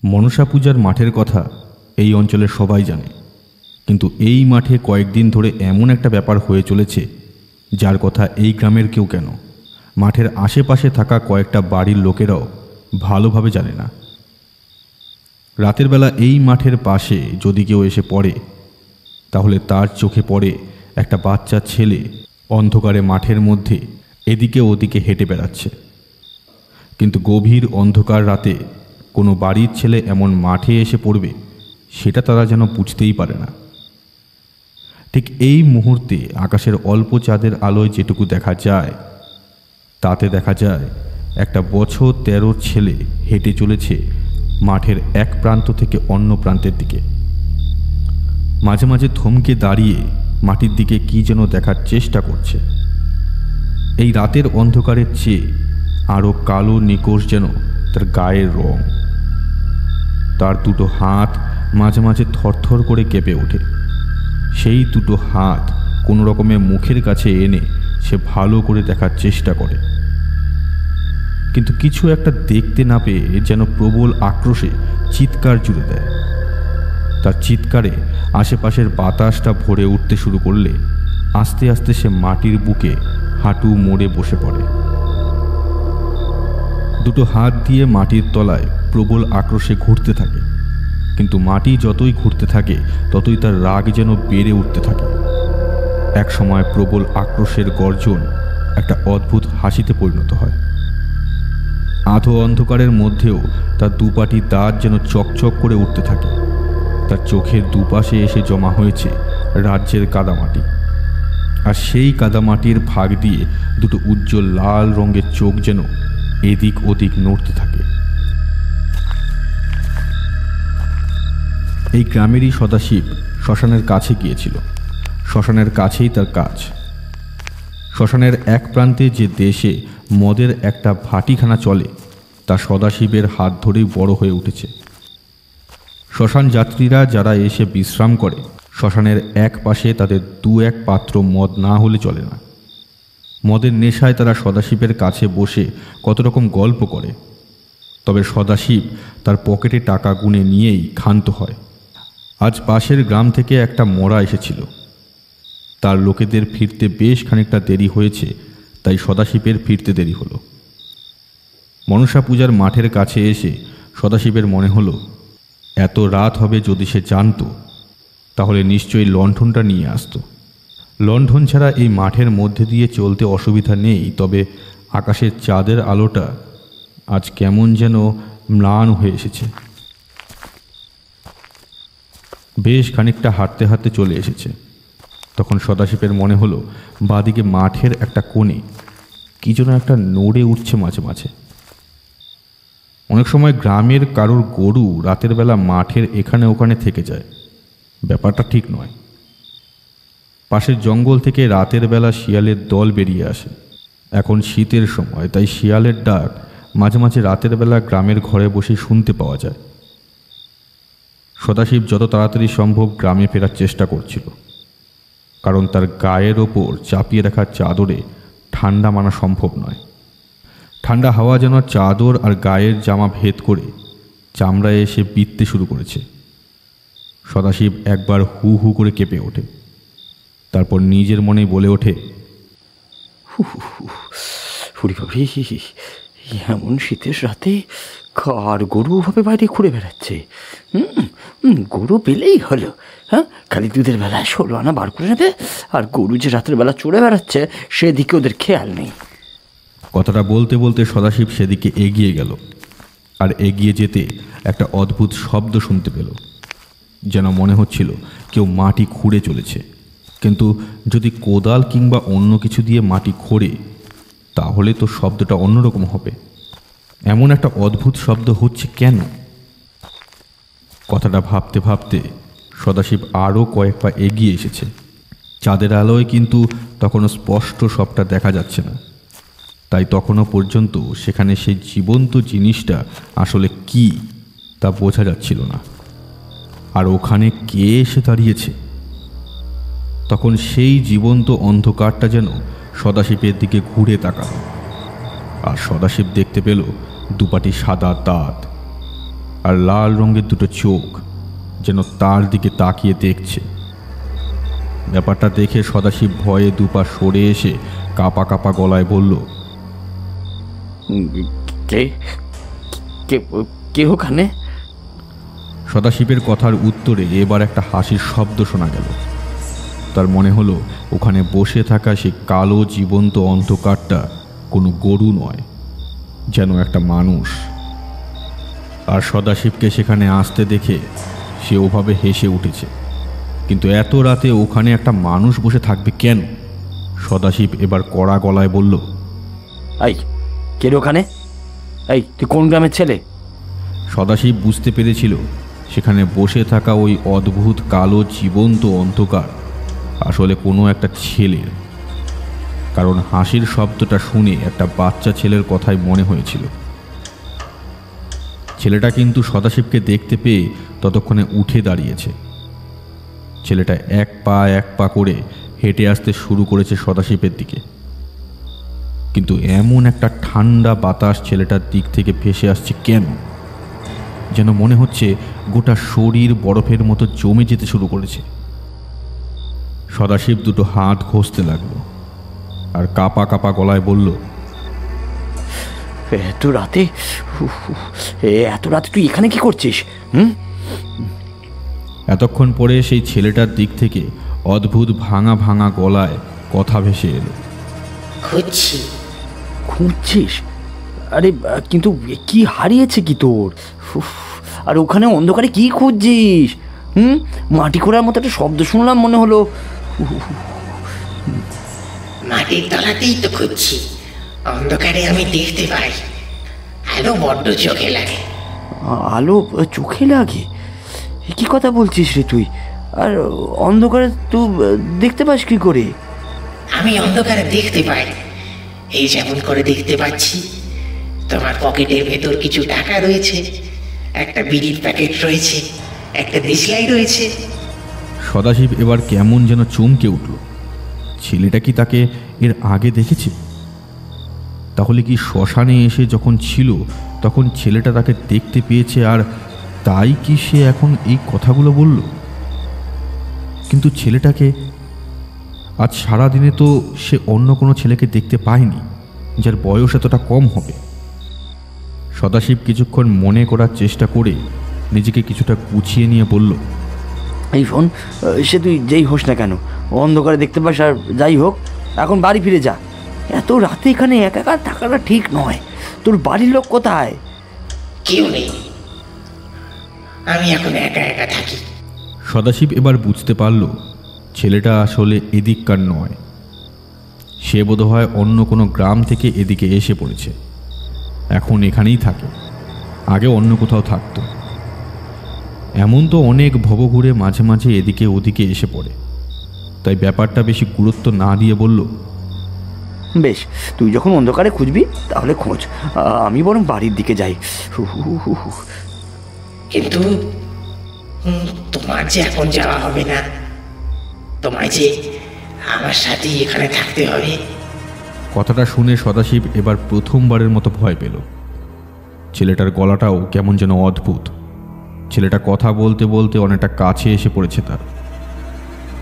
মনসা পূজার মাঠের কথা এই অঞ্চলের সবাই জানে, কিন্তু এই মাঠে কয়েকদিন ধরে এমন একটা ব্যাপার হয়ে চলেছে যার কথা এই গ্রামের কেউ কেন মাঠের আশেপাশে থাকা কয়েকটা বাড়ির লোকেরাও ভালোভাবে জানে না। রাতের বেলা এই মাঠের পাশে যদি কেউ এসে পড়ে তাহলে তার চোখে পড়ে একটা বাচ্চা ছেলে অন্ধকারে মাঠের মধ্যে এদিকে ওদিকে হেঁটে বেড়াচ্ছে। কিন্তু গভীর অন্ধকার রাতে কোনো বাড়ির ছেলে এমন মাঠে এসে পড়বে সেটা তারা যেন বুঝতেই পারে না। ঠিক এই মুহূর্তে আকাশের অল্প চাঁদের আলোয় যেটুকু দেখা যায় তাতে দেখা যায় একটা বছর 13 ছেলে হেঁটে চলেছে মাঠের এক প্রান্ত থেকে অন্য প্রান্তের দিকে। মাঝে মাঝে থমকে দাঁড়িয়ে মাটির দিকে কি যেন দেখার চেষ্টা করছে। এই রাতের অন্ধকারের চেয়ে আরও কালো নিকোষ যেন তার গায়ের রং। তার দুটো হাত মাঝে মাঝে থরথর করে কেঁপে ওঠে। সেই দুটো হাত কোনো রকমে মুখের কাছে এনে সে ভালো করে দেখার চেষ্টা করে, কিন্তু কিছু একটা দেখতে না পেয়ে যেন প্রবল আক্রোশে চিৎকার জুড়ে দেয়। তার চিৎকারে আশেপাশের বাতাসটা ভরে উঠতে শুরু করলে আস্তে আস্তে সে মাটির বুকে হাঁটু মোড়ে বসে পড়ে। দুটো হাত দিয়ে মাটির তলায় প্রবল আক্রোশে ঘুরতে থাকে, কিন্তু মাটি যতই ঘুরতে থাকে ততই তার রাগ যেন বেড়ে উঠতে থাকে। এক সময় প্রবল আক্রোশের গর্জন একটা অদ্ভুত হাসিতে পরিণত হয়। আধো অন্ধকারের মধ্যেও তার দুপাটি দাঁত যেন চকচক করে উঠতে থাকে। তার চোখের দুপাশে এসে জমা হয়েছে রাজ্যের কাদামাটি, আর সেই কাদামাটির ফাঁক দিয়ে দুটো উজ্জ্বল লাল রঙের চোখ যেন এদিক ওদিক নড়তে থাকে। এই গ্রামেরই সদাশিব শ্মশানের কাছে গিয়েছিল। শ্মশানের কাছেই তার কাজ। শ্মশানের এক প্রান্তে যে দেশে মদের একটা ভাটিখানা চলে তা সদাশিবের হাত ধরেই বড় হয়ে উঠেছে। শ্মশান যাত্রীরা যারা এসে বিশ্রাম করে শ্মশানের এক পাশে তাদের 2-1 পাত্র মদ না হলে চলে না। মদের নেশায় তারা সদাশিবের কাছে বসে কত রকম গল্প করে, তবে সদাশিব তার পকেটে টাকা গুনে নিয়েই ক্ষান্ত হয়। আজ পাশের গ্রাম থেকে একটা মরা এসেছিল। তার লোকেদের ফিরতে বেশ খানিকটা দেরি হয়েছে, তাই সদাশিবের ফিরতে দেরি হলো। মনসা পূজার মাঠের কাছে এসে সদাশিবের মনে হলো এত রাত হবে যদি সে জানত তাহলে নিশ্চয়ই লণ্ঠনটা নিয়ে আসতো। লণ্ঠন ছাড়া এই মাঠের মধ্যে দিয়ে চলতে অসুবিধা নেই, তবে আকাশের চাঁদের আলোটা আজ কেমন যেন ম্লান হয়ে এসেছে। বেশ খানিকটা হাঁটতে হাঁটতে চলে এসেছে। তখন সদাশিবের মনে হলো বাদিকে মাঠের একটা কোণে কি যেন একটা নড়ে উঠছে মাঝে মাঝে। অনেক সময় গ্রামের কারোর গরু রাতের বেলা মাঠের এখানে ওখানে থেকে যায়, ব্যাপারটা ঠিক নয়। পাশের জঙ্গল থেকে রাতের বেলা শিয়ালের দল বেরিয়ে আসে। এখন শীতের সময়, তাই শিয়ালের ডাক মাঝে মাঝে রাতের বেলা গ্রামের ঘরে বসে শুনতে পাওয়া যায়। সদাশিব যত তাড়াতাড়ি সম্ভব গ্রামে ফেরার চেষ্টা করছিল, কারণ তার গায়ের ওপর চাপিয়ে রাখা চাদরে ঠান্ডা মানা সম্ভব নয়। ঠান্ডা হাওয়া যেন চাদর আর গায়ের জামা ভেদ করে চামড়ায় এসে বিঁধতে শুরু করেছে। সদাশিব একবার হু হু করে কেঁপে ওঠে, তারপর নিজের মনেই বলে ওঠে, এমন শীতের রাতে কার গরু ভাবে বাইরে ঘুরে বেড়াচ্ছে? গরু পেলেই হলো। হ্যাঁ, খালি দুধের বেলায় 16 আনা বার করে নেবে, আর গরু যে রাতের বেলা চড়ে বেড়াচ্ছে সেদিকে ওদের খেয়াল নেই। কথাটা বলতে বলতে সদাশিব সেদিকে এগিয়ে গেল, আর এগিয়ে যেতে একটা অদ্ভুত শব্দ শুনতে পেল, যেন মনে হচ্ছিল কেউ মাটি খুঁড়ে চলেছে। কিন্তু যদি কোদাল কিংবা অন্য কিছু দিয়ে মাটি খোঁড়ে তাহলে তো শব্দটা অন্যরকম হবে। এমন একটা অদ্ভুত শব্দ হচ্ছে কেন? কথাটা ভাবতে ভাবতে সদাশিব আরও কয়েক পা এগিয়ে এসেছে। চাঁদের আলোয় কিন্তু তখনও স্পষ্ট সবটা দেখা যাচ্ছে না, তাই তখনও পর্যন্ত সেখানে সেই জীবন্ত জিনিসটা আসলে কি তা বোঝা যাচ্ছিল না। আর ওখানে কে এসে দাঁড়িয়েছে? তখন সেই জীবন্ত অন্ধকারটা যেন সদাশিবের দিকে ঘুরে তাকালো, আর সদাশিব দেখতে পেল দুপাটি সাদা দাঁত। আর লাল রঙের দুটো চোখ যেন তার দিকে তাকিয়ে দেখছে। ব্যাপারটা দেখে সদাশিব ভয়ে দুপা সরে এসে কাঁপা কাঁপা গলায় বলল, কে কে কে ওখানে? সদাশিবের কথার উত্তরে এবার একটা হাসির শব্দ শোনা গেল। তার মনে হলো ওখানে বসে থাকা সে কালো জীবন্ত অন্ধকারটা কোনো গরু নয়, যেন একটা মানুষ। আর সদাশিবকে সেখানে আসতে দেখে সে ওভাবে হেসে উঠেছে। কিন্তু এত রাতে ওখানে একটা মানুষ বসে থাকবে কেন? সদাশিব এবার কড়া গলায় বলল, এই কে ওখানে? এই তুই কোন গ্রামের ছেলে? সদাশিব বুঝতে পেরেছিল সেখানে বসে থাকা ওই অদ্ভুত কালো জীবন্ত অন্ধকার আসলে কোনো একটা ছেলের, কারণ হাসির শব্দটা শুনে একটা বাচ্চা ছেলের কথাই মনে হয়েছিল। ছেলেটা কিন্তু সদাশিবকে দেখতে পেয়ে ততক্ষণে উঠে দাঁড়িয়েছে। ছেলেটা এক পা করে হেঁটে আসতে শুরু করেছে সদাশিবের দিকে। কিন্তু এমন একটা ঠান্ডা বাতাস ছেলেটার দিক থেকে ভেসে আসছে কেন? যেন মনে হচ্ছে গোটা শরীর বরফের মতো জমে যেতে শুরু করেছে। সদাশিব দুটো হাত ঘষতে লাগলো আর কাঁপা কাঁপা গলায় বলল, এত রাতে তুই এখানে কি করছিস? এতক্ষণ পরে সেই ছেলেটার দিক থেকে অদ্ভুত ভাঙা ভাঙা গলায় কথা ভেসে এলো, খুঁজছিস? আরে কিন্তু কি হারিয়েছে কি তোর? আর ওখানে অন্ধকারে কি খুঁজছিস? মাটি খোঁড়ার মতো একটা শব্দ শুনলাম, মনে হলো। মাটির তলাতেই তো খুঁজছি, অন্ধকারে আমি দেখতে পাই, আলো বড্ড চোখে লাগে। আলো চোখে লাগে? কি কথা বলছিস রে তুই? আর অন্ধকারে তুই দেখতে পাস কি করে? আমি অন্ধকারে দেখতে পাই এই যেমন করে দেখতে পাচ্ছি। তোমার পকেটের ভেতর কিছু টাকা রয়েছে, একটা বিড়ির প্যাকেট রয়েছে, একটা দেশলাই রয়েছে। সদাশিব এবার কেমন যেন চমকে উঠল। ছেলেটা কি তাকে এর আগে দেখেছে? তাহলে কি শ্মশানে এসে যখন ছিল তখন ছেলেটা তাকে দেখতে পেয়েছে, আর তাই কি সে এখন এই কথাগুলো বলল? কিন্তু ছেলেটাকে আজ সারাদিনে তো সে অন্য কোনো ছেলেকে দেখতে পায়নি যার বয়স এতটা কম হবে। সদাশিব কিছুক্ষণ মনে করার চেষ্টা করে নিজেকে কিছুটা গুছিয়ে নিয়ে বলল, এই ফোন, সে তুই যেই হোস না কেন, অন্ধকারে দেখতে পাস আর যাই হোক, এখন বাড়ি ফিরে যা। এত রাতে এখানে একা একা থাকাটা ঠিক নয়। তোর বাড়ির লোক কোথায়? কেউ নেই, আমি এখন একা একা থাকি। সদাশিব এবার বুঝতে পারল ছেলেটা আসলে এদিককার নয়। সে বোধহয় অন্য কোনো গ্রাম থেকে এদিকে এসে পড়েছে, এখন এখানেই থাকে, আগে অন্য কোথাও থাকতো। এমন তো অনেক ভবঘুরে মাঝে মাঝে এদিকে ওদিকে এসে পড়ে। তাই ব্যাপারটা বেশি গুরুত্ব না দিয়ে বলল, বেশ, তুই যখন অন্ধকারে খুঁজবি তাহলে খোঁজ, আমি বরং বাড়ির দিকে যাই। কিন্তু তোমার যে এখন যাওয়া হবে না, তোমায় যে আমার সাথেই এখানে থাকতে হবে। কথাটা শুনে সদাশিব এবার প্রথমবারের মতো ভয় পেল। ছেলেটার গলাটাও কেমন যেন অদ্ভুত। ছেলেটা কথা বলতে বলতে অনেকটা কাছে এসে পড়েছে তার,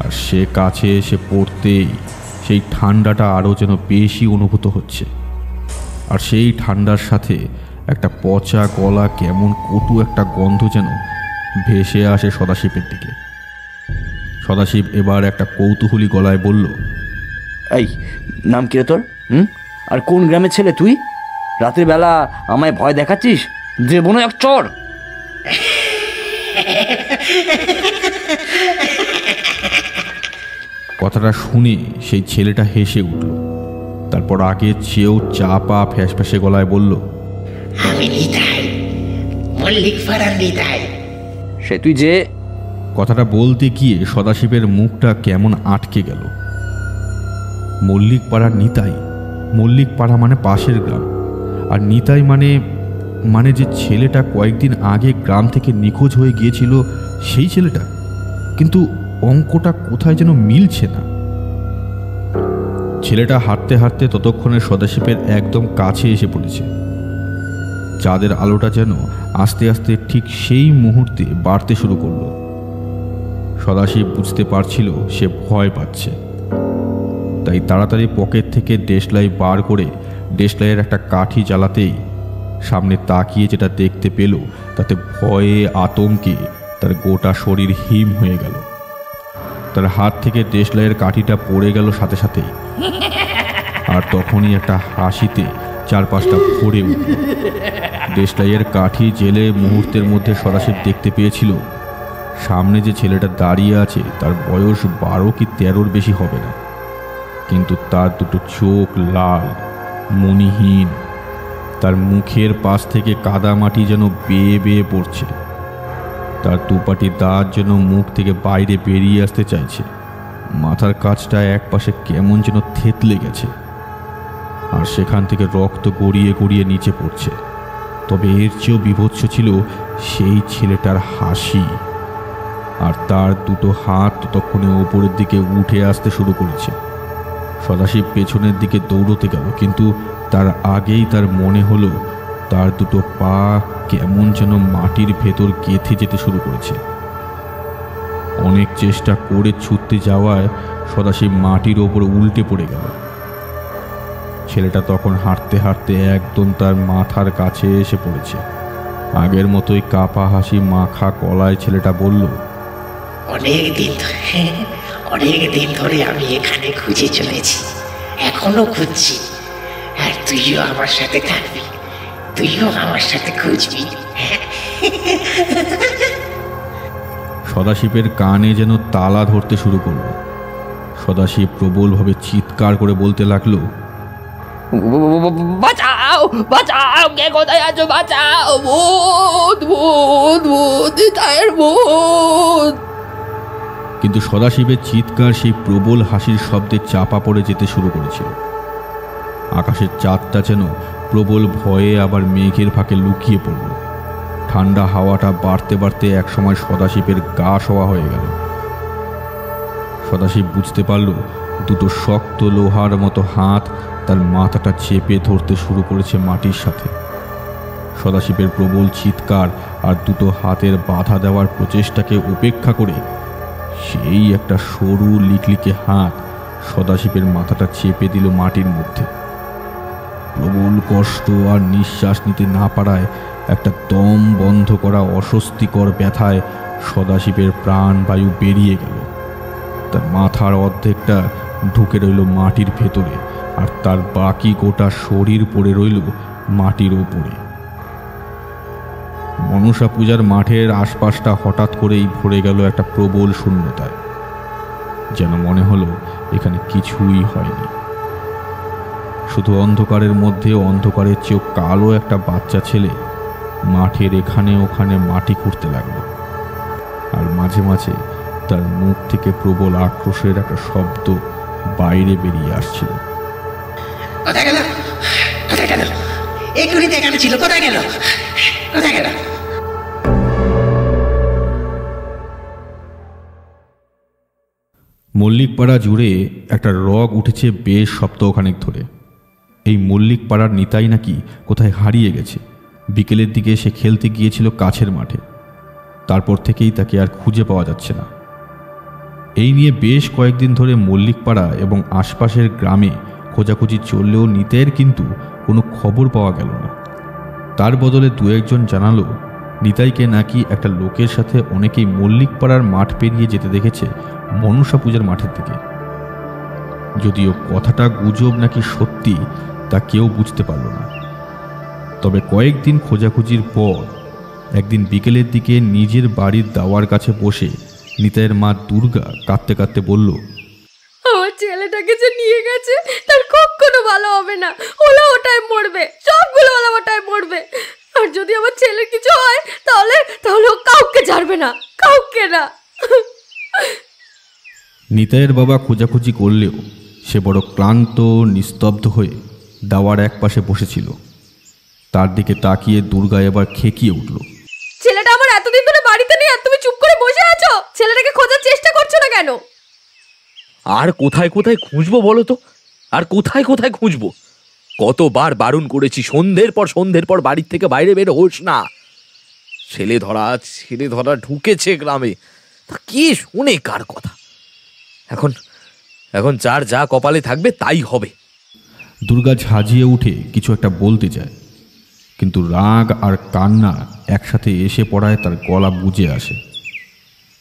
আর সে কাছে এসে পড়তেই সেই ঠান্ডাটা আরও যেন বেশি অনুভূত হচ্ছে। আর সেই ঠান্ডার সাথে একটা পচা গলা কেমন কটু একটা গন্ধ যেন ভেসে আসে সদাশিবের দিকে। সদাশিব এবার একটা কৌতূহলী গলায় বলল, এই নাম কি রে তোর? আর কোন গ্রামের ছেলে তুই? রাতের বেলা আমায় ভয় দেখাচ্ছিস? যে বোন এক চর। কথাটা শুনে সেই ছেলেটা হেসে উঠল। তারপর আগের চেয়েও চাপা ফ্যাসফ্যাসে গলায় বলল, আমি নিতাই, মল্লিক পাড়ার নিতাই। সে তুই যে। কথাটা বলতে গিয়ে সদাশিবের মুখটা কেমন আটকে গেল। মল্লিক পাড়ার নিতাই? মল্লিক পাড়া মানে পাশের গ্রাম, আর নিতাই মানে যে ছেলেটা কয়েকদিন আগে গ্রাম থেকে নিখোঁজ হয়ে গিয়েছিল সেই ছেলেটা। কিন্তু অঙ্কটা কোথায় যেন মিলছে না। ছেলেটা হাঁটতে হাঁটতে ততক্ষণে সদাশিবের একদম কাছে এসে পড়েছে। চাঁদের আলোটা যেন আস্তে আস্তে ঠিক সেই মুহূর্তে বাড়তে শুরু করলো। সদাশিব বুঝতে পারছিল সে ভয় পাচ্ছে, তাই তাড়াতাড়ি পকেট থেকে দেশলাই বার করে দেশলাইয়ের একটা কাঠি জ্বালাতেই সামনে তাকিয়ে যেটা দেখতে পেল তাতে ভয়ে আতঙ্কে তার গোটা শরীর হিম হয়ে গেল। তার হাত থেকে দেশলাইয়ের কাঠিটা পড়ে গেল সাথে সাথেই, আর তখনই একটা হাসিতে চারপাশটা ভরে উঠল। দেশলাইয়ের কাঠি জেলে মুহূর্তের মধ্যে সদাশিব দেখতে পেয়েছিল সামনে যে ছেলেটা দাঁড়িয়ে আছে তার বয়স 12 কি 13-র বেশি হবে না, কিন্তু তার দুটো চোখ লাল, মণিহীন, তার মুখের পাশ থেকে কাদামাটি যেন বেয়ে বেয়ে পড়ছে, তার দুপাটি দাঁত যেন মুখ থেকে বাইরে বেরিয়ে আসতে চাইছে, মাথার কাছটা এক পাশে কেমন যেন থেতলে গেছে, আর সেখান থেকে রক্ত গড়িয়ে গড়িয়ে নিচে পড়ছে। তবে এর চেয়েও বীভৎস ছিল সেই ছেলেটার হাসি, আর তার দুটো হাত ততক্ষণে ওপরের দিকে উঠে আসতে শুরু করেছে। সদাশিব পেছনের দিকে দৌড়তে গেল, কিন্তু তার আগেই তার মনে হলো তার দুটো পা কেমন যেন মাটির ভেতর গেঁথে যেতে শুরু করেছে। অনেক চেষ্টা করে ছুটতে যাওয়ায় সদাশিব মাটির ওপর উল্টে পড়ে গেল। ছেলেটা তখন হাঁটতে হাঁটতে একদম তার মাথার কাছে এসে পড়েছে। আগের মতোই কাপা হাসি মাখা গলায় ছেলেটা বলল, অনেক দিন ধরে আমি এখানে খুঁজে চলেছি, এখনো খুঁজছি, আর তুইও আমার সাথে থাকবি, তুইও আমার সাথে খুঁজবি। সদাশিবের কানে যেন তালা ধরতে শুরু করলো। সদাশিব প্রবলভাবে চিৎকার করে বলতে লাগলো, বাঁচাও বাঁচাও, কে কোথায় আছো, বাঁচাও, ভূত ভূত ভূত, নিতাইয়ের ভূত। কিন্তু সদাশিবের চিৎকার সেই প্রবল হাসির শব্দে চাপা পড়ে যেতে শুরু করেছিল। আকাশের চাঁদটা যেন প্রবল ভয়ে আবার মেঘের ফাঁকে লুকিয়ে পড়ল। ঠান্ডা হাওয়াটা বাড়তে বাড়তে একসময় সদাশিবের গা শোয়া হয়ে গেল। সদাশিব বুঝতে পারল দুটো শক্ত লোহার মতো হাত তার মাথাটা চেপে ধরতে শুরু করেছে মাটির সাথে। সদাশিবের প্রবল চিৎকার আর দুটো হাতের বাধা দেওয়ার প্রচেষ্টাকে উপেক্ষা করে সেই একটা সরু লিকলিকে হাত সদাশিবের মাথাটা চেপে দিল মাটির মধ্যে। প্রবল কষ্ট আর নিঃশ্বাস নিতে না পারায় একটা দম বন্ধ করা অস্বস্তিকর ব্যথায় সদাশিবের প্রাণবায়ু বেরিয়ে গেল। তার মাথার অর্ধেকটা ঢুকে রইল মাটির ভেতরে, আর তার বাকি গোটা শরীর পড়ে রইল মাটির ওপরে। মনসা পূজার মাঠের আশপাশটা হঠাৎ করেই ভরে গেল একটা প্রবল শূন্যতায়, যেন মনে হলো এখানে কিছুই হয়নি। শুধু অন্ধকারের মধ্যে অন্ধকারের চেয়েও কালো একটা বাচ্চা ছেলে মাঠের এখানে ওখানে মাটি খুঁড়তে লাগলো, আর মাঝে মাঝে তার মুখ থেকে প্রবল আক্রোশের একটা শব্দ বাইরে বেরিয়ে আসছিল। কোথায় গেল, কোথায় গেল, এক্ষুনি দেখানো ছিল, কোথায় গেল, কোথায় গেল? মল্লিকপাড়া জুড়ে একটা রগ উঠেছে বেশ সপ্তাহখানেক ধরে। এই মল্লিকপাড়ার নিতাই নাকি কোথায় হারিয়ে গেছে। বিকেলের দিকে সে খেলতে গিয়েছিল কাছের মাঠে, তারপর থেকেই তাকে আর খুঁজে পাওয়া যাচ্ছে না। এই নিয়ে বেশ কয়েকদিন ধরে মল্লিকপাড়া এবং আশপাশের গ্রামে খোঁজাখুঁজি চললেও নিতাইয়ের কিন্তু কোনো খবর পাওয়া গেল না। তার বদলে দু একজন জানালো নিতাইকে নাকি একটা লোকের সাথে অনেকেই মল্লিকপাড়ার মাঠ পেরিয়ে যেতে দেখেছে মনসা পূজার মাঠের দিকে। যদিও কথাটা গুজব নাকি সত্যি তা কেউ বুঝতে পারল না। তবে কয়েকদিন খোঁজাখুঁজির পর একদিন বিকেলের দিকে নিজের বাড়ির দাওয়ার কাছে বসে নিতাইয়ের মা দুর্গা কাঁদতে কাঁদতে বলল, আমার ছেলেটাকে যে নিয়ে গেছে তার কখনো ভালো হবে না, ওলা ওটাই মরবে, সবগুলো ওলা ওটাই মরবে। আর যদি আমার ছেলের কিছু হয় তাহলে তাহলে ও কাউকে ছাড়বে না, কাউকে না। নিতাইয়ের বাবা খোঁজাখুঁজি করলেও সে বড় ক্লান্ত নিস্তব্ধ হয়ে দাওয়ার এক পাশে বসেছিল। তার দিকে তাকিয়ে দুর্গা এবার খেকিয়ে উঠল, ছেলেটা আমার এতদিন ধরে বাড়িতে নেই আর তুমি চুপ করে বসে আছো, ছেলেটাকে খোঁজার চেষ্টা করছো না কেন? আর কোথায় কোথায় খুঁজবো বলো তো, আর কোথায় কোথায় খুঁজবো? কতবার বারণ করেছি, সন্ধ্যের পর বাড়ির থেকে বাইরে বের হোস না। ছেলে ধরা ঢুকেছে গ্রামে, তা কে শোনে কার কথা? এখন এখন যার যা কপালে থাকবে তাই হবে। দুর্গা ঝাঁঝিয়ে উঠে কিছু একটা বলতে যায়, কিন্তু রাগ আর কান্না একসাথে এসে পড়ায় তার গলা বুজে আসে।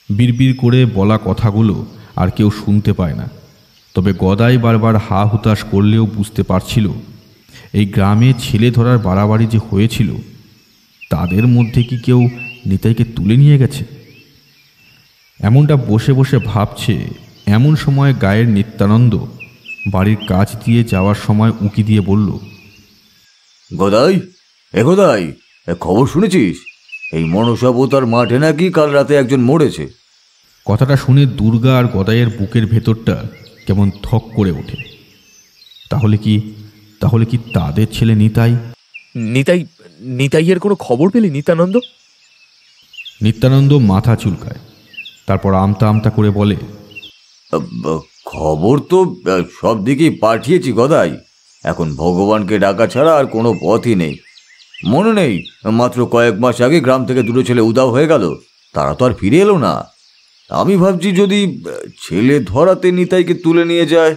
বিড়বিড় করে বলা কথাগুলো আর কেউ শুনতে পায় না। তবে গদাই বারবার হা হুতাশ করলেও বুঝতে পারছিল এই গ্রামে ছেলে ধরার বাড়াবাড়ি যে হয়েছিল, তাদের মধ্যে কি কেউ নিতাইকে তুলে নিয়ে গেছে? এমনটা বসে বসে ভাবছে, এমন সময় গায়ের নিত্যানন্দ বাড়ির কাছ দিয়ে যাওয়ার সময় উঁকি দিয়ে বলল, গদাই, গদাই, খবর শুনেছিস? এই মনসাবতার মাঠে নাকি কাল রাতে একজন মরেছে। কথাটা শুনে দুর্গা আর গদাইয়ের বুকের ভেতরটা কেমন থক করে ওঠে। তাহলে কি তাদের ছেলে নিতাই? নিতাইয়ের কোনো খবর পেলি নিত্যানন্দ? নিত্যানন্দ মাথা চুলকায়, তারপর আমতা আমতা করে বলে, খবর তো সব দিকেই পাঠিয়েছি গদাই। এখন ভগবানকে ডাকা ছাড়া আর কোনো পথই নেই। মনে নেই মাত্র কয়েক মাস আগে গ্রাম থেকে দুটো ছেলে উধাও হয়ে গেল, তারা তো আর ফিরে এলো না। আমি ভাবছি যদি ছেলে ধরাতে নিতাইকে তুলে নিয়ে যায়।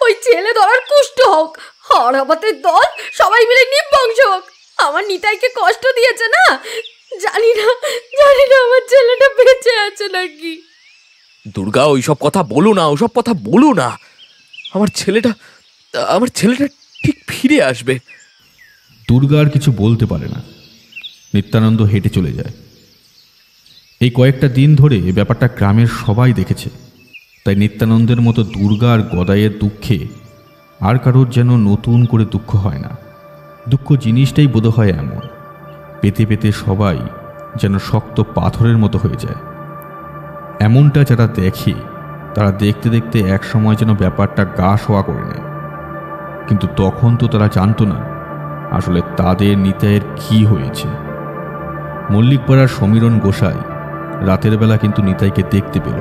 ওই ছেলে ধরার কুষ্ঠ হোক, আর আমাদের দল সবাই মিলে নির্বংশ হোক। আমার নিতাইকে কষ্ট দিয়েছে না, জানি না আমার ছেলেটা বেঁচে আছে নাকি। দুর্গা, ওইসব কথা বলো না। আমার ছেলেটা ঠিক ফিরে আসবে। দুর্গা আর কিছু বলতে পারে না। নিত্যানন্দ হেঁটে চলে যায়। এই কয়েকটা দিন ধরে ব্যাপারটা গ্রামের সবাই দেখেছে, তাই নিত্যানন্দের মতো দুর্গা আর গদাইয়ের দুঃখে আর কারোর যেন নতুন করে দুঃখ হয় না। দুঃখ জিনিসটাই বোধ হয় এমন, পেতে পেতে সবাই যেন শক্ত পাথরের মতো হয়ে যায়। এমনটা যারা দেখে তারা দেখতে দেখতে এক সময় যেন ব্যাপারটা গা শোয়া করে নেয়। কিন্তু তখন তো তারা জানতো না আসলে তাদের নিতাইয়ের কি হয়েছে। মল্লিকপাড়ার সমীরণ গোসাই রাতের বেলা কিন্তু নিতাইকে দেখতে পেল।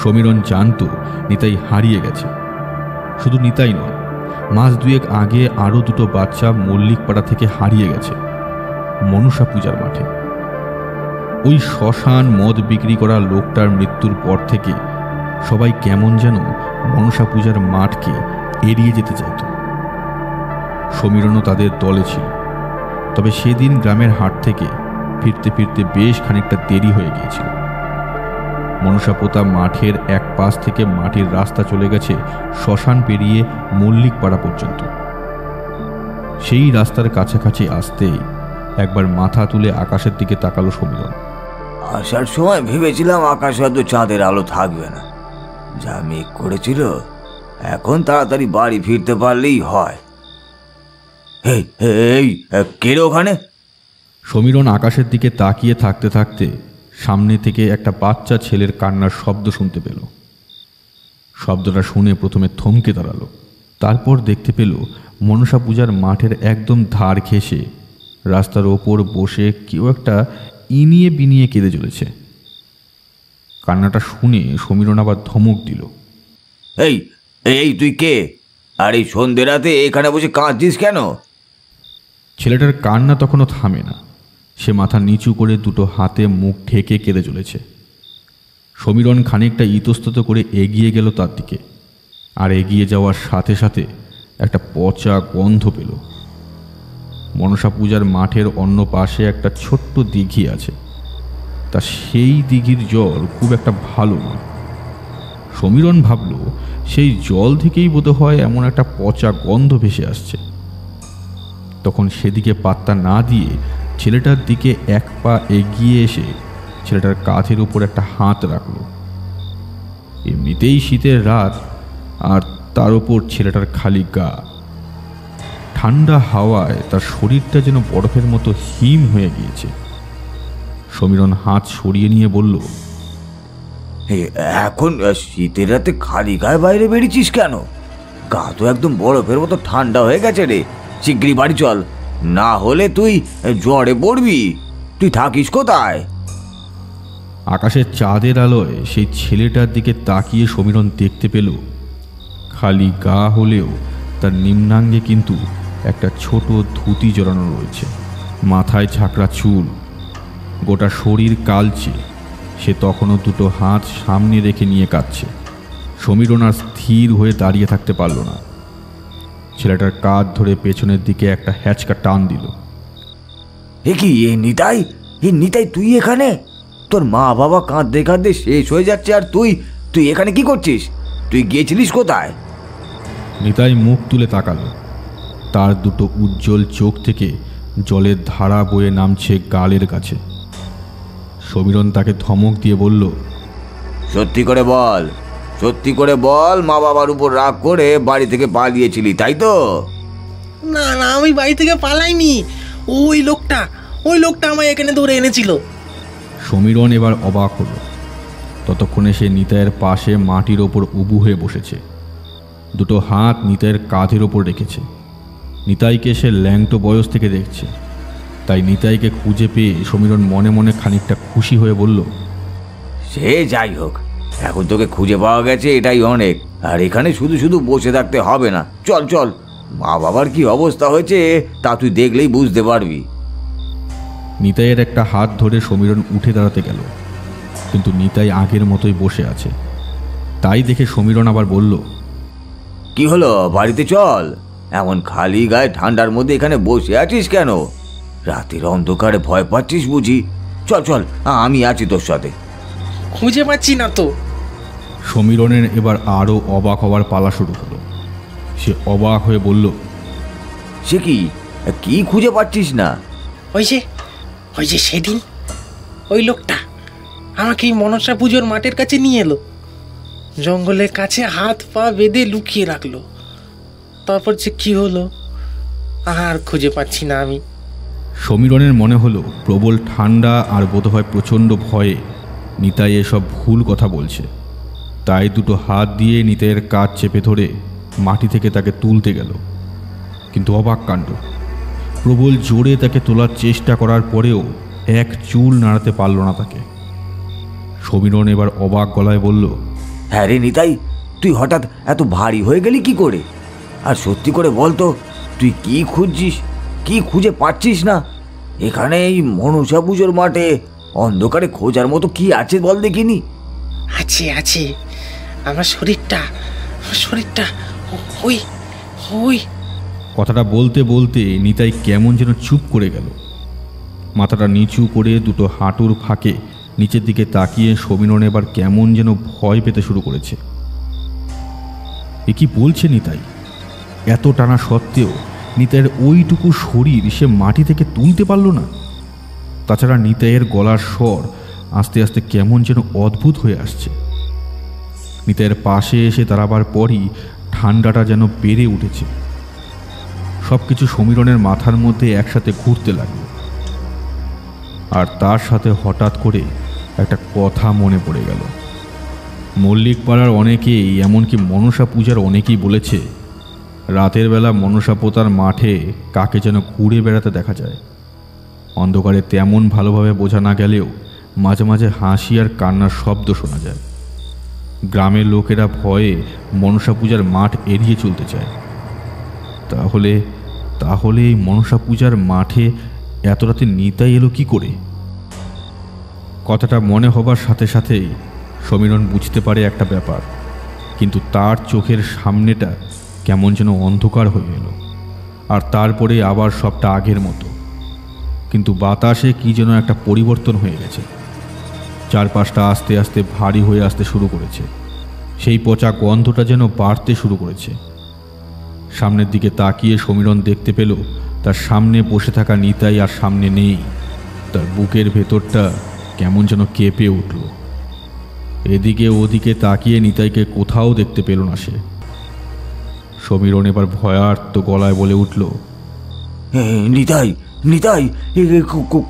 সমীরণ জানত নিতাই হারিয়ে গেছে। শুধু নিতাই নয়, মাস দুয়েক আগে আরও দুটো বাচ্চা মল্লিকপাড়া থেকে হারিয়ে গেছে মনসা পূজার মাঠে। ওই শ্মশান মদ বিক্রি করা লোকটার মৃত্যুর পর থেকে সবাই কেমন যেন মনসা পূজার মাঠকে এড়িয়ে যেতে চাইত। সমীরণও তাদের দলে ছিল, তবে সেদিন গ্রামের হাট থেকে ফিরতে ফিরতে বেশ খানিকটা দেরি হয়ে গিয়েছিল। মনসাপোতা মাঠের এক পাশ থেকে মাটির রাস্তা চলে গেছে শ্মশান পেরিয়ে মল্লিকপাড়া পর্যন্ত। সেই রাস্তার কাছাকাছি আসতেই একবার মাথা তুলে আকাশের দিকে তাকালো সমীরণ। আসার সময় ভেবেছিলাম আকাশে হয়তো চাঁদের আলো থাকবে না, যা মেঘ করেছিল। এখন তাড়াতাড়ি বাড়ি ফিরতে পারলেই হয়। এই কে রে ওখানে? সমীরণ আকাশের দিকে তাকিয়ে থাকতে থাকতে সামনে থেকে একটা বাচ্চা ছেলের কান্নার শব্দ শুনতে পেল। শব্দটা শুনে প্রথমে থমকে দাঁড়ালো, তারপর দেখতে পেল মনসা পূজার মাঠের একদম ধার ঘেঁষে রাস্তার ওপর বসে কেউ একটা ইনিয়ে বিনিয়ে কেঁদে চলেছে। কান্নাটা শুনে সমীরণ আবার ধমক দিল, এই এই তুই কে? আর এই সন্ধ্যে রাতে এখানে বসে কাঁদছিস কেন? ছেলেটার কান্না তখনও থামে না। সে মাথা নিচু করে দুটো হাতে মুখ ঢেকে কেঁদে চলেছে। সমীরণ খানিকটা ইতস্তত করে এগিয়ে গেল তার দিকে, আর এগিয়ে যাওয়ার সাথে সাথে একটা পচা গন্ধ পেল। মনসা পূজার মাঠের অন্য পাশে একটা ছোট্ট দিঘি আছে, তা সেই দিঘির জল খুব একটা ভালো নয়। সমীরণ ভাবল সেই জল থেকেই বোধহয় এমন একটা পচা গন্ধ ভেসে আসছে। তখন সেদিকে পাত্তা না দিয়ে ছেলেটার দিকে এক পা এগিয়ে এসে ছেলেটার কাঁধের উপর একটা হাত রাখল। এমনিতেই শীতের রাত, আর তার উপর ছেলেটার খালি গা। ঠান্ডা হাওয়ায় তার শরীরটা যেন বরফের মতো হিম হয়ে গিয়েছে। সমীরণ হাত সরিয়ে নিয়ে বলল, এখন শীতের রাতে খালি গায়ে বাইরে বেরিয়েছিস কেন? গা তো একদম বরফের মতো ঠান্ডা হয়ে গেছে রে। শিগগিরই বাড়ি চল, না হলে তুই জ্বরে পড়বি। তুই থাকিস কোথায়? আকাশের চাঁদের আলোয় সেই ছেলেটার দিকে তাকিয়ে সমীরণ দেখতে পেল খালি গা হলেও তার নিম্নাঙ্গে কিন্তু একটা ছোট ধুতি জড়ানো রয়েছে, মাথায় ঝাঁকড়া চুল, গোটা শরীর কালচে। সে তখনও দুটো হাত সামনে রেখে নিয়ে কাঁদছে। সমীরণ আর স্থির হয়ে দাঁড়িয়ে থাকতে পারল না। ছেলেটার কাঁধ ধরে পেছনের দিকে একটা হ্যাচকা টান দিল। এ কি, এ নিতাই তুই এখানে? তোর মা বাবা কাঁদতে কাঁদতে শেষ হয়ে যাচ্ছে, আর তুই এখানে কি করছিস? তুই গিয়েছিলিস কোথায়? নিতাই মুখ তুলে তাকালো। তার দুটো উজ্জ্বল চোখ থেকে জলের ধারা বয়ে নামছে গালের কাছে। সমীরণ তাকে ধমক দিয়ে বলল, সত্যি করে বল, মা বাবার উপর রাগ করে বাড়ি থেকে পালিয়েছিলি, তাই তো? না না, আমি বাড়ি থেকে পালাইনি। ওই লোকটা আমায় এখানে ধরে এনেছিল। সমীরণ এবার অবাক হলো। ততক্ষণে সে নিতাইয়ের পাশে মাটির ওপর উবু হয়ে বসেছে, দুটো হাত নিতাইয়ের কাঁধের ওপর রেখেছে। নিতাইকে সে ল্যাংটো বয়স থেকে দেখছে, তাই নিতাইকে খুঁজে পেয়ে সমীরণ মনে মনে খানিকটা খুশি হয়ে বলল, সে যাই হোক, এখন তোকে খুঁজে পাওয়া গেছে, এটাই অনেক। আর এখানে শুধু শুধু বসে থাকতে হবে না, চল, মা বাবার কি অবস্থা হয়েছে তা তুই দেখলেই বুঝতে পারবি। নিতাইয়ের একটা হাত ধরে সমীরণ উঠে দাঁড়াতে গেল, কিন্তু নিতাই আগের মতোই বসে আছে। তাই দেখে সমীরণ আবার বলল, কি হলো, বাড়িতে চল। এমন খালি গায়ে ঠান্ডার মধ্যে এখানে বসে আছিস কেন? রাতের অন্ধকারে ভয় পাচ্ছিস বুঝি? চল, আমি আছি তোর সাথে। খুঁজে পাচ্ছি না তো। সমীরণের এবার আরও অবাক হওয়ার পালা শুরু হলো। সে অবাক হয়ে বলল, সে কি খুঁজে পাচ্ছিস না? ওই যে সেদিন ওই লোকটা আমাকে এই মনসা পুজোর মাঠের কাছে নিয়ে এলো, জঙ্গলের কাছে হাত পা বেঁধে লুকিয়ে রাখলো। তারপর যে কি হলো আর খুঁজে পাচ্ছি না আমি। সমীরণের মনে হলো প্রবল ঠান্ডা আর বোধহয় প্রচণ্ড ভয়ে নিতাই এসব ভুল কথা বলছে। তাই দুটো হাত দিয়ে নিতাইয়ের কাঁধ চেপে ধরে মাটি থেকে তাকে তুলতে গেল। কিন্তু অবাক কাণ্ড, প্রবল জোরে তাকে তোলার চেষ্টা করার পরেও এক চুল নাড়াতে পারল না তাকে। সমীরণ এবার অবাক গলায় বলল, হ্যাঁ রে নিতাই, তুই হঠাৎ এত ভারী হয়ে গেলি কি করে? আর সত্যি করে বল তো, তুই কি খুঁজছিস, কি খুঁজে পাচ্ছিস না? এখানে এই মনসা পুজোর মাঠে অন্ধকারে খোঁজার মতো কি আছে বল দেখিনি? আছে আমার শরীরটা ওই। কথাটা বলতে বলতে নিতাই কেমন যেন চুপ করে গেল। মাথাটা নিচু করে দুটো হাঁটুর ফাঁকে নিচের দিকে তাকিয়ে সমীরণ এবার কেমন যেন ভয় পেতে শুরু করেছে। এ কি বলছে নিতাই? এত টানা সত্ত্বেও নিতাইয়ের ওইটুকু শরীর সে মাটি থেকে তুলতে পারল না। তাছাড়া নিতাইয়ের গলার স্বর আস্তে আস্তে কেমন যেন অদ্ভুত হয়ে আসছে। নিতাইয়ের পাশে এসে দাঁড়াবার পরই ঠান্ডাটা যেন বেড়ে উঠেছে। সব কিছু সমীরণের মাথার মধ্যে একসাথে ঘুরতে লাগলো। আর তার সাথে হঠাৎ করে একটা কথা মনে পড়ে গেল। মল্লিক পাড়ার অনেকেই, এমনকি মনসা পূজার অনেকেই বলেছে রাতের বেলা মনসা পোতার মাঠে কাকে যেন ঘুরে বেড়াতে দেখা যায়। অন্ধকারে তেমন ভালোভাবে বোঝা না গেলেও মাঝে মাঝে হাসি আর কান্নার শব্দ শোনা যায়। গ্রামের লোকেরা ভয়ে মনসা পূজার মাঠ এড়িয়ে চলতে চায়। তাহলে এই মনসা পূজার মাঠে এত রাতে নিতাই এলো কি করে? কথাটা মনে হবার সাথে সাথেই সমীরণ বুঝতে পারে একটা ব্যাপার, কিন্তু তার চোখের সামনেটা কেমন যেন অন্ধকার হয়ে এলো। আর তারপরে আবার সবটা আগের মতো, কিন্তু বাতাসে কি যেন একটা পরিবর্তন হয়ে গেছে। চারপাশটা আস্তে আস্তে ভারী হয়ে আসতে শুরু করেছে। সেই পচা গন্ধটা যেন বাড়তে শুরু করেছে। সামনের দিকে তাকিয়ে সমীরণ দেখতে পেল তার সামনে বসে থাকা নিতাই আর সামনে নেই। তার বুকের ভেতরটা কেমন যেন কেঁপে উঠল। এদিকে ওদিকে তাকিয়ে নিতাইকে কোথাও দেখতে পেল না সে। সমীরণ এবার ভয়ার্ত গলায় বলে উঠল, নিতাই,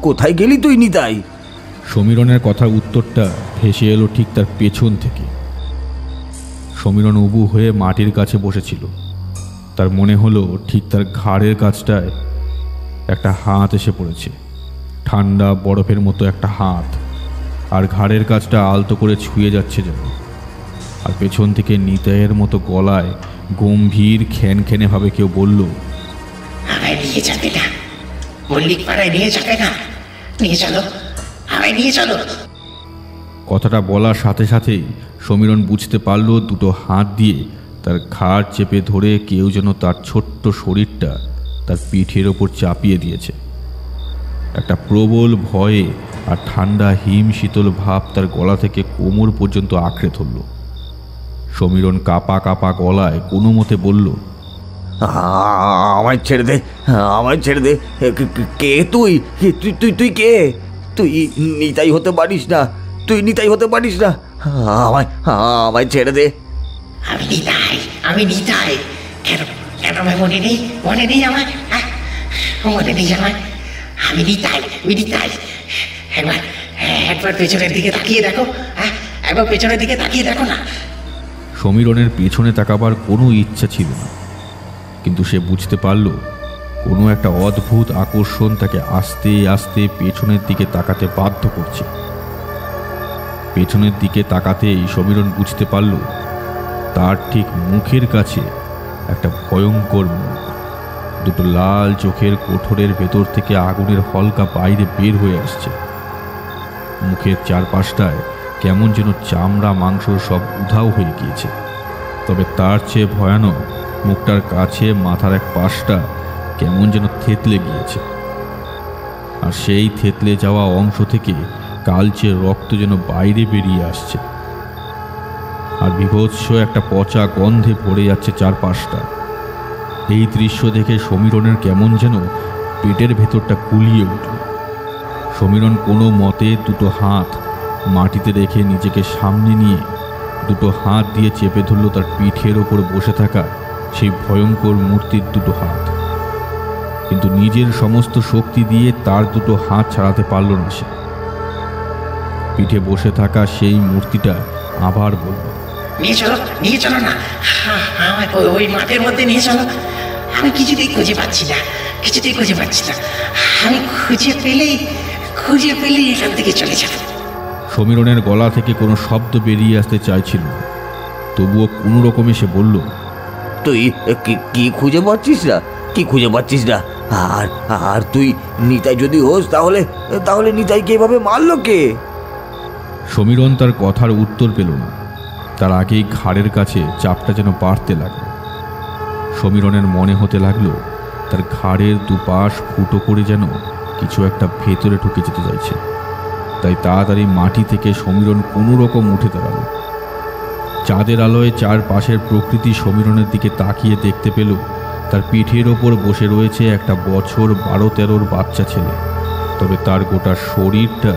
কোথায় গেলি তুই নিতাই? সমীরণের কথার উত্তরটা ভেসে এলো ঠিক তার পেছন থেকে। সমীরণ উবু হয়ে মাটির কাছে বসেছিল। তার মনে হলো ঠিক তার ঘাড়ের কাছটায় একটা হাত এসে পড়েছে, ঠান্ডা বরফের মতো একটা হাত, আর ঘাড়ের কাছটা আলতো করে ছুঁয়ে যাচ্ছে যেন। আর পেছন থেকে নিতাইয়ের মতো গলায় গম্ভীর খ্যানখ্যানেভাবে কেউ বলল, আমায় নিয়ে যাবে না, মল্লিক পাড়ায় নিয়ে যাবে না, নিয়ে চলো, আমায় নিয়ে চলো। কথাটা বলার সাথে সাথেই সমীরণ বুঝতে পারল দুটো হাত দিয়ে তার ঘাড় চেপে ধরে কেউ যেন তার ছোট্ট শরীরটা তার পিঠের ওপর চাপিয়ে দিয়েছে। একটা প্রবল ভয়ে আর ঠান্ডা হিম শীতল ভাব তার গলা থেকে কোমর পর্যন্ত আঁকড়ে ধরল। সমীরণ কাঁপা কাঁপা গলায় কোনো মতে বলল, আমায় ছেড়ে দে, আমায় ছেড়ে দে। কে তুই? তুই তুই তুই কে? তুই নিতাই হতে পারিস না, তুই নিতাই হতে পারিস না। আমায় আমায় ছেড়ে দে। আমি নিতাই, আমি নিতাই। কেন কেন আমার মনে নেই? মনে নেই আমার? মনে নেই আমার? আমি নিতাই, আমি নিতাই। একবার একবার পেছনের দিকে তাকিয়ে দেখো, একবার পেছনের দিকে তাকিয়ে দেখো না। সমীরণের পেছনে তাকাবার কোনো ইচ্ছা ছিল না, কিন্তু সে বুঝতে পারল কোনো একটা অদ্ভুত আকর্ষণ তাকে আস্তে আস্তে পেছনের দিকে তাকাতে বাধ্য করছে। পেছনের দিকে তাকাতেই সমীরণ বুঝতে পারল তার ঠিক মুখের কাছে একটা ভয়ঙ্কর মুখ। দুটো লাল চোখের কোঠরের ভেতর থেকে আগুনের হলকা বাইরে বের হয়ে আসছে। মুখের চারপাশটায় কেমন যেন চামড়া মাংস সব উধাও হয়ে গিয়েছে। তবে তার চেয়ে ভয়ানক, মুখটার কাছে মাথার এক পাশটা কেমন যেন থেতলে গিয়েছে, আর সেই থেতলে যাওয়া অংশ থেকে কালচে রক্ত যেন বাইরে বেরিয়ে আসছে, আর বিভৎস একটা পচা গন্ধে ভরে যাচ্ছে চারপাশটা। এই দৃশ্য দেখে সমীরণের কেমন যেন পেটের ভেতরটা কুলিয়ে উঠল। সমীরণ কোনো মতে দুটো হাত মাটিতে রেখে নিজেকে সামনে নিয়ে দুটো হাত দিয়ে চেপে ধরল তার পিঠের ওপর বসে থাকা সেই ভয়ঙ্কর মূর্তির দুটো হাত, কিন্তু নিজের সমস্ত শক্তি দিয়ে তার দুটো হাত ছাড়াতে পারল না সে। পিঠে বসে থাকা সেই মূর্তিটা আবার বলল, নিয়ে চলো না, আমার ওই মাঠের মধ্যে নিয়ে চলো। আমি কিছুতেই খুঁজে পাচ্ছি না, কিছুতেই খুঁজে পাচ্ছি না। আমি খুঁজে পেলেই এখান থেকে চলে যাব। সমীরণের গলা থেকে কোনো শব্দ বেরিয়ে আসতে চাইছিল না, তবুও কোনো রকমে সে বলল, তুই কি খুঁজে পাচ্ছিস না? কি খুঁজে পাচ্ছিস না? আর আর তুই নিতাই যদি হোস, তাহলে তাহলে নিতাইকে এভাবে মারলো কে? সমীরণ তার কথার উত্তর পেল না। তার আগেই ঘাড়ের কাছে চাপটা যেন বাড়তে লাগলো। সমীরণের মনে হতে লাগলো তার ঘাড়ের দুপাশ ফুটো করে যেন কিছু একটা ভেতরে ঢুকে যেতে চাইছে। তাই তাড়াতাড়ি মাটি থেকে সমীরণ কোনো রকম উঠে দাঁড়ালো। চাঁদের আলোয় চারপাশের প্রকৃতি সমীরণের দিকে তাকিয়ে দেখতে পেল তার পিঠের ওপর বসে রয়েছে একটা বছর 12-13 বাচ্চা ছেলে। তবে তার গোটা শরীরটা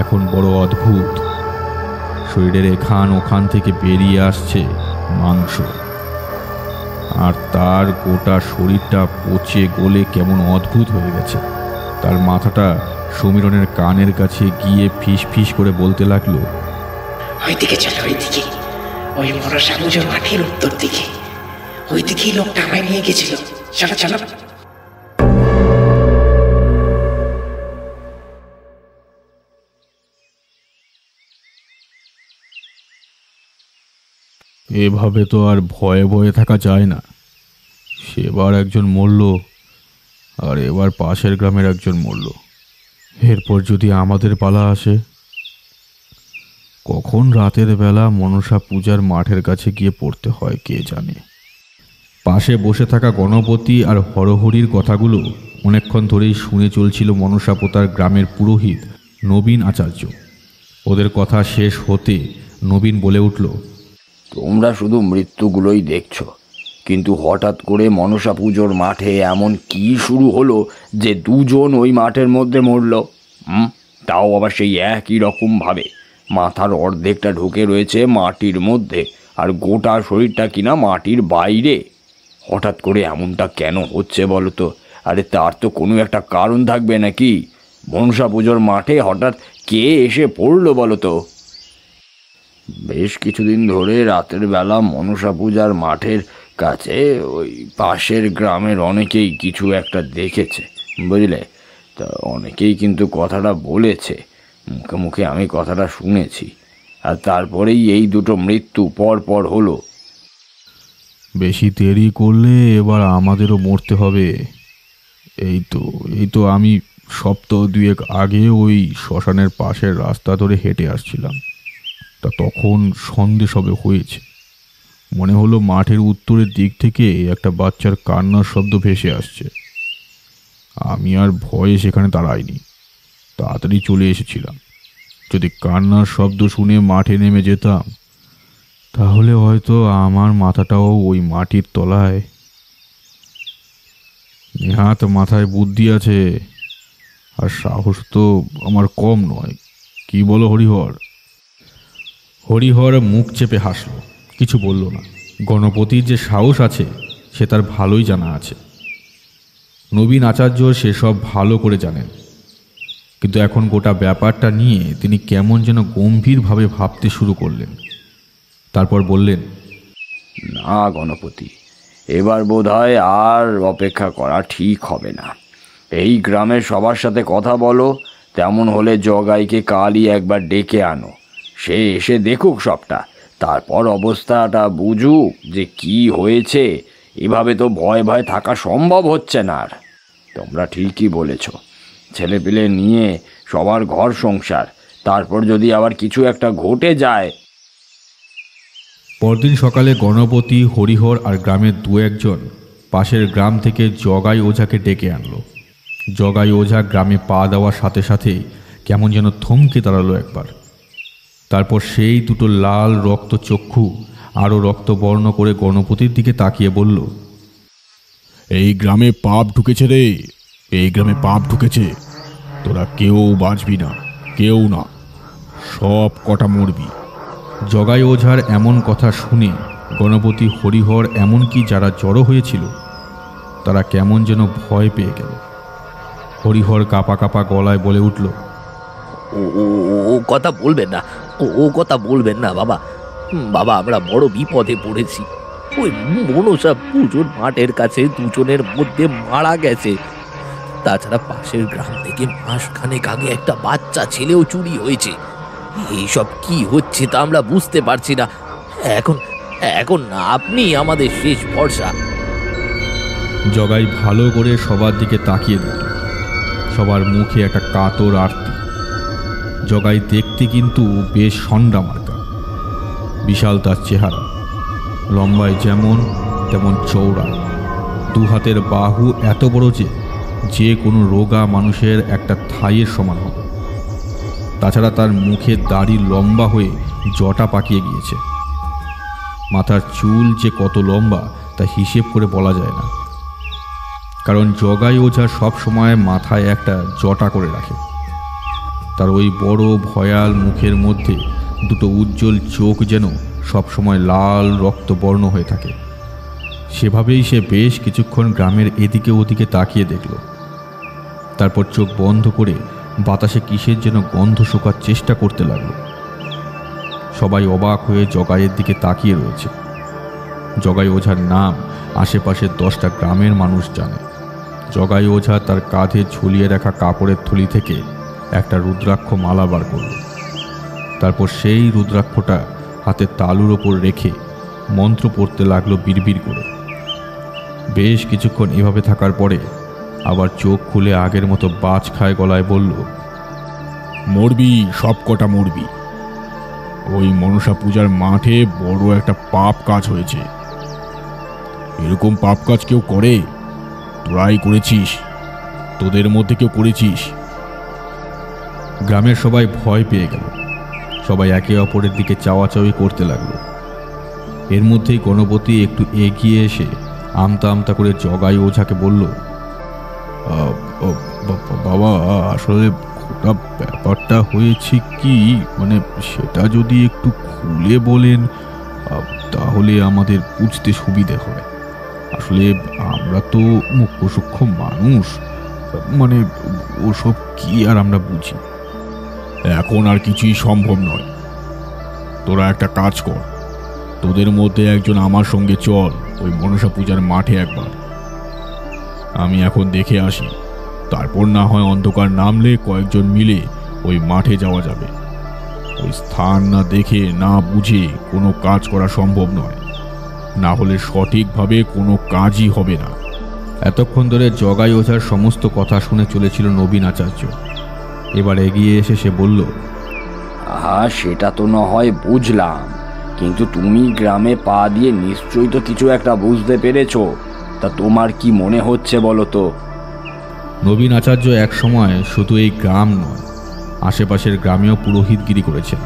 এখন বড় অদ্ভুত। শরীরের এখান ওখান থেকে বেরিয়ে আসছে মাংস, আর তার গোটা শরীরটা পচে গলে কেমন অদ্ভুত হয়ে গেছে। তার মাথাটা সমীরণের কানের কাছে গিয়ে ফিস ফিস করে বলতে লাগলো, ওইদিকে চলো, ওইদিকে, ওই মনসা পুজোর মাঠের উত্তর দিকে, ওই দিকেই লোকটা আমায় নিয়ে গেছিল। চলো চলো। এভাবে তো আর ভয়ে ভয়ে থাকা যায় না। সেবার একজন মরল, আর এবার পাশের গ্রামের একজন মরল। এরপর যদি আমাদের পালা আসে, কখন রাতের বেলা মনসা পূজার মাঠের কাছে গিয়ে পড়তে হয় কে জানে। পাশে বসে থাকা গণপতি আর হরহরির কথাগুলো অনেকক্ষণ ধরেই শুনে চলছিল মনসাপোতার গ্রামের পুরোহিত নবীন আচার্য। ওদের কথা শেষ হতে নবীন বলে উঠল, তোমরা শুধু মৃত্যুগুলোই দেখছো, কিন্তু হঠাৎ করে মনসা পুজোর মাঠে এমন কি শুরু হলো যে দুজন ওই মাঠের মধ্যে মরল? তাও আবার সেই একই রকমভাবে। মাথার অর্ধেকটা ঢুকে রয়েছে মাটির মধ্যে, আর গোটা শরীরটা কিনা মাটির বাইরে। হঠাৎ করে এমনটা কেন হচ্ছে বলো তো? আরে তার তো কোনো একটা কারণ থাকবে নাকি? মনসা পুজোর মাঠে হঠাৎ কে এসে পড়লো বলো তো? বেশ কিছুদিন ধরে রাতের বেলা মনসা পূজার মাঠের কাছে ওই পাশের গ্রামের অনেকেই কিছু একটা দেখেছে, বুঝলে? তা অনেকেই কিন্তু কথাটা বলেছে, মুখে মুখে আমি কথাটা শুনেছি, আর তারপরেই এই দুটো মৃত্যু পর পর হলো। বেশি দেরি করলে এবার আমাদেরও মরতে হবে। এই তো আমি সপ্তাহ দুয়েক আগে ওই শ্মশানের পাশের রাস্তা ধরে হেঁটে আসছিলাম। তা তখন সন্ধে সবে হয়েছে। মনে হলো মাঠের উত্তরের দিক থেকে একটা বাচ্চার কান্নার শব্দ ভেসে আসছে। আমি আর ভয়ে সেখানে দাঁড়াইনি, তাড়াতাড়ি চলে এসেছিলাম। যদি কান্নার শব্দ শুনে মাঠে নেমে যেতাম তাহলে হয়তো আমার মাথাটাও ওই মাটির তলায়। নেহাত মাথায় বুদ্ধি আছে, আর সাহস তো আমার কম নয়। কি বলো হরিহর? হরিহর মুখ চেপে হাসল, কিছু বলল না। গণপতির যে সাহস আছে সে তার ভালোই জানা আছে। নবীন আচার্য সেসব ভালো করে জানেন, কিন্তু এখন গোটা ব্যাপারটা নিয়ে তিনি কেমন যেন গম্ভীরভাবে ভাবতে শুরু করলেন। তারপর বললেন, না গণপতি, এবার বোধহয় আর অপেক্ষা করা ঠিক হবে না। এই গ্রামের সবার সাথে কথা বলো, তেমন হলে জগাইকে কালই একবার ডেকে আনো। সে এসে দেখুক সবটা, তারপর অবস্থাটা বুঝুক যে কি হয়েছে। এভাবে তো ভয় ভয় থাকা সম্ভব হচ্ছে না আর। তোমরা ঠিকই বলেছ, ছেলেপিলে নিয়ে সবার ঘর সংসার, তারপর যদি আবার কিছু একটা ঘটে যায়। পরদিন সকালে গণপতি, হরিহর আর গ্রামের দু একজন পাশের গ্রাম থেকে জগাই ওঝাকে ডেকে আনলো। জগাই ওঝা গ্রামে পা দেওয়ার সাথে সাথেই কেমন যেন থমকে দাঁড়ালো একবার। তারপর সেই দুটো লাল রক্ত চক্ষু আরও রক্তবর্ণ করে গণপতির দিকে তাকিয়ে বলল, এই গ্রামে পাপ ঢুকেছে রে, এই গ্রামে পাপ ঢুকেছে। তোরা কেউ বাঁচবি না, কেউ না, সব কটা মরবি। জগাই ওঝার এমন কথা শুনে গণপতি, হরিহর, এমনকি যারা জড়ো হয়েছিল তারা কেমন যেন ভয় পেয়ে গেল। হরিহর কাঁপা কাঁপা গলায় বলে উঠল, ও কথা বলবেন না, ও কথা বলবেন না বাবা। বাবা, আমরা বড় বিপদে পড়েছি। ওই মনসা পুজোর মাঠের কাছে দুজনের মধ্যে মারা গেছে। তাছাড়া পাশের গ্রাম থেকে মাসখানেক আগে একটা বাচ্চা ছেলেও চুরি হয়েছে। এইসব কি হচ্ছে তা আমরা বুঝতে পারছি না। এখন আপনি আমাদের শেষ ভরসা। জগাই ভালো করে সবার দিকে তাকিয়ে দেখল। সবার মুখে একটা কাতর আরতি। জগাই দেখতে কিন্তু বেশ সন্ডা মার্কা। বিশাল তার চেহারা, লম্বায় যেমন তেমন চৌড়া। দু হাতের বাহু এত বড় যে কোনো রোগা মানুষের একটা থাইয়ের সমান হবে। তাছাড়া তার মুখে দাড়ি লম্বা হয়ে জটা পাকিয়ে গিয়েছে। মাথার চুল যে কত লম্বা তা হিসেব করে বলা যায় না, কারণ জগাই ওঝা সব সময় মাথায় একটা জটা করে রাখে। তার ওই বড় ভয়াল মুখের মধ্যে দুটো উজ্জ্বল চোখ যেন সবসময় লাল রক্তবর্ণ হয়ে থাকে। সেভাবেই সে বেশ কিছুক্ষণ গ্রামের এদিকে ওদিকে তাকিয়ে দেখল। তারপর চোখ বন্ধ করে বাতাসে কিসের যেন গন্ধ শোকার চেষ্টা করতে লাগলো। সবাই অবাক হয়ে জগাইয়ের দিকে তাকিয়ে রয়েছে। জগাই ওঝার নাম আশেপাশের 10টা গ্রামের মানুষ জানে। জগাই ওঝা তার কাঁধে ঝুলিয়ে রাখা কাপড়ের থলি থেকে একটা রুদ্রাক্ষ মালা বার করল। তারপর সেই রুদ্রাক্ষটা হাতের তালুর ওপর রেখে মন্ত্র পড়তে লাগলো বিড়বিড় করে। বেশ কিছুক্ষণ এভাবে থাকার পরে আবার চোখ খুলে আগের মতো বাজ খায় গলায় বলল, মরবি, সব কটা মরবি। ওই মনসা পূজার মাঠে বড় একটা পাপ কাজ হয়েছে। এরকম পাপ কাজ কেউ করে? তোরাই করেছিস, তোদের মধ্যে কেউ করেছিস? গ্রামের সবাই ভয় পেয়ে গেল। সবাই একে অপরের দিকে চাওয়াচাওয়ি করতে লাগলো। এর মধ্যেই গণপতি একটু এগিয়ে এসে আমতা আমতা করে জগাই ওঝাকে বলল, বাবা, আসলে গোটা ব্যাপারটা হয়েছে কি, মানে সেটা যদি একটু খুলে বলেন তাহলে আমাদের বুঝতে সুবিধে হয়। আসলে আমরা তো মুখ্য সূক্ষ্ম মানুষ, মানে ওসব কি আর আমরা বুঝি। এখন আর কিছুই সম্ভব নয়। তোরা একটা কাজ কর, তোদের মধ্যে একজন আমার সঙ্গে চল ওই মনসা পূজার মাঠে একবার। আমি এখন দেখে আসি, তারপর না হয় অন্ধকার নামলে কয়েকজন মিলে ওই মাঠে যাওয়া যাবে। ওই স্থান না দেখে না বুঝে কোনো কাজ করা সম্ভব নয়। না হলে সঠিকভাবে কোনো কাজই হবে না। এতক্ষণ ধরে জগাই ওঝার সমস্ত কথা শুনে চলেছিল নবীন আচার্য। এবার এগিয়ে এসে সে বলল, সেটা তো না হয় বুঝলাম, কিন্তু তুমি গ্রামে পা দিয়ে নিশ্চয়ই তো কিছু একটা বুঝতে পেরেছো। তা তোমার কি মনে হচ্ছে বলো তো? নবীন আচার্য এক সময় শুধু এই গ্রাম নয়, আশেপাশের গ্রামেও পুরোহিতগিরি করেছেন,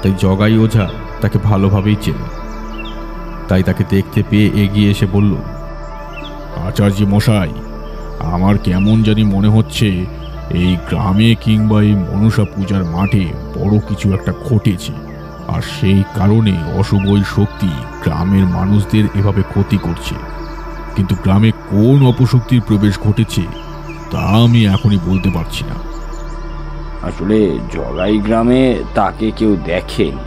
তাই জগাই ওঝা তাকে ভালোভাবেই চেনে। তাই তাকে দেখতে পেয়ে এগিয়ে এসে বলল, আচার্য মশাই, আমার কেমন জানি মনে হচ্ছে এই গ্রামে কিংবা এই মনসা পূজার মাঠে বড় কিছু একটা ঘটেছে, আর সেই কারণে অশুভ শক্তি গ্রামের মানুষদের এভাবে ক্ষতি করছে। কিন্তু গ্রামে কোন অপশক্তির প্রবেশ ঘটেছে তা আমি এখনই বলতে পারছি না। আসলে জগাই গ্রামে তাকে কেউ দেখেনি,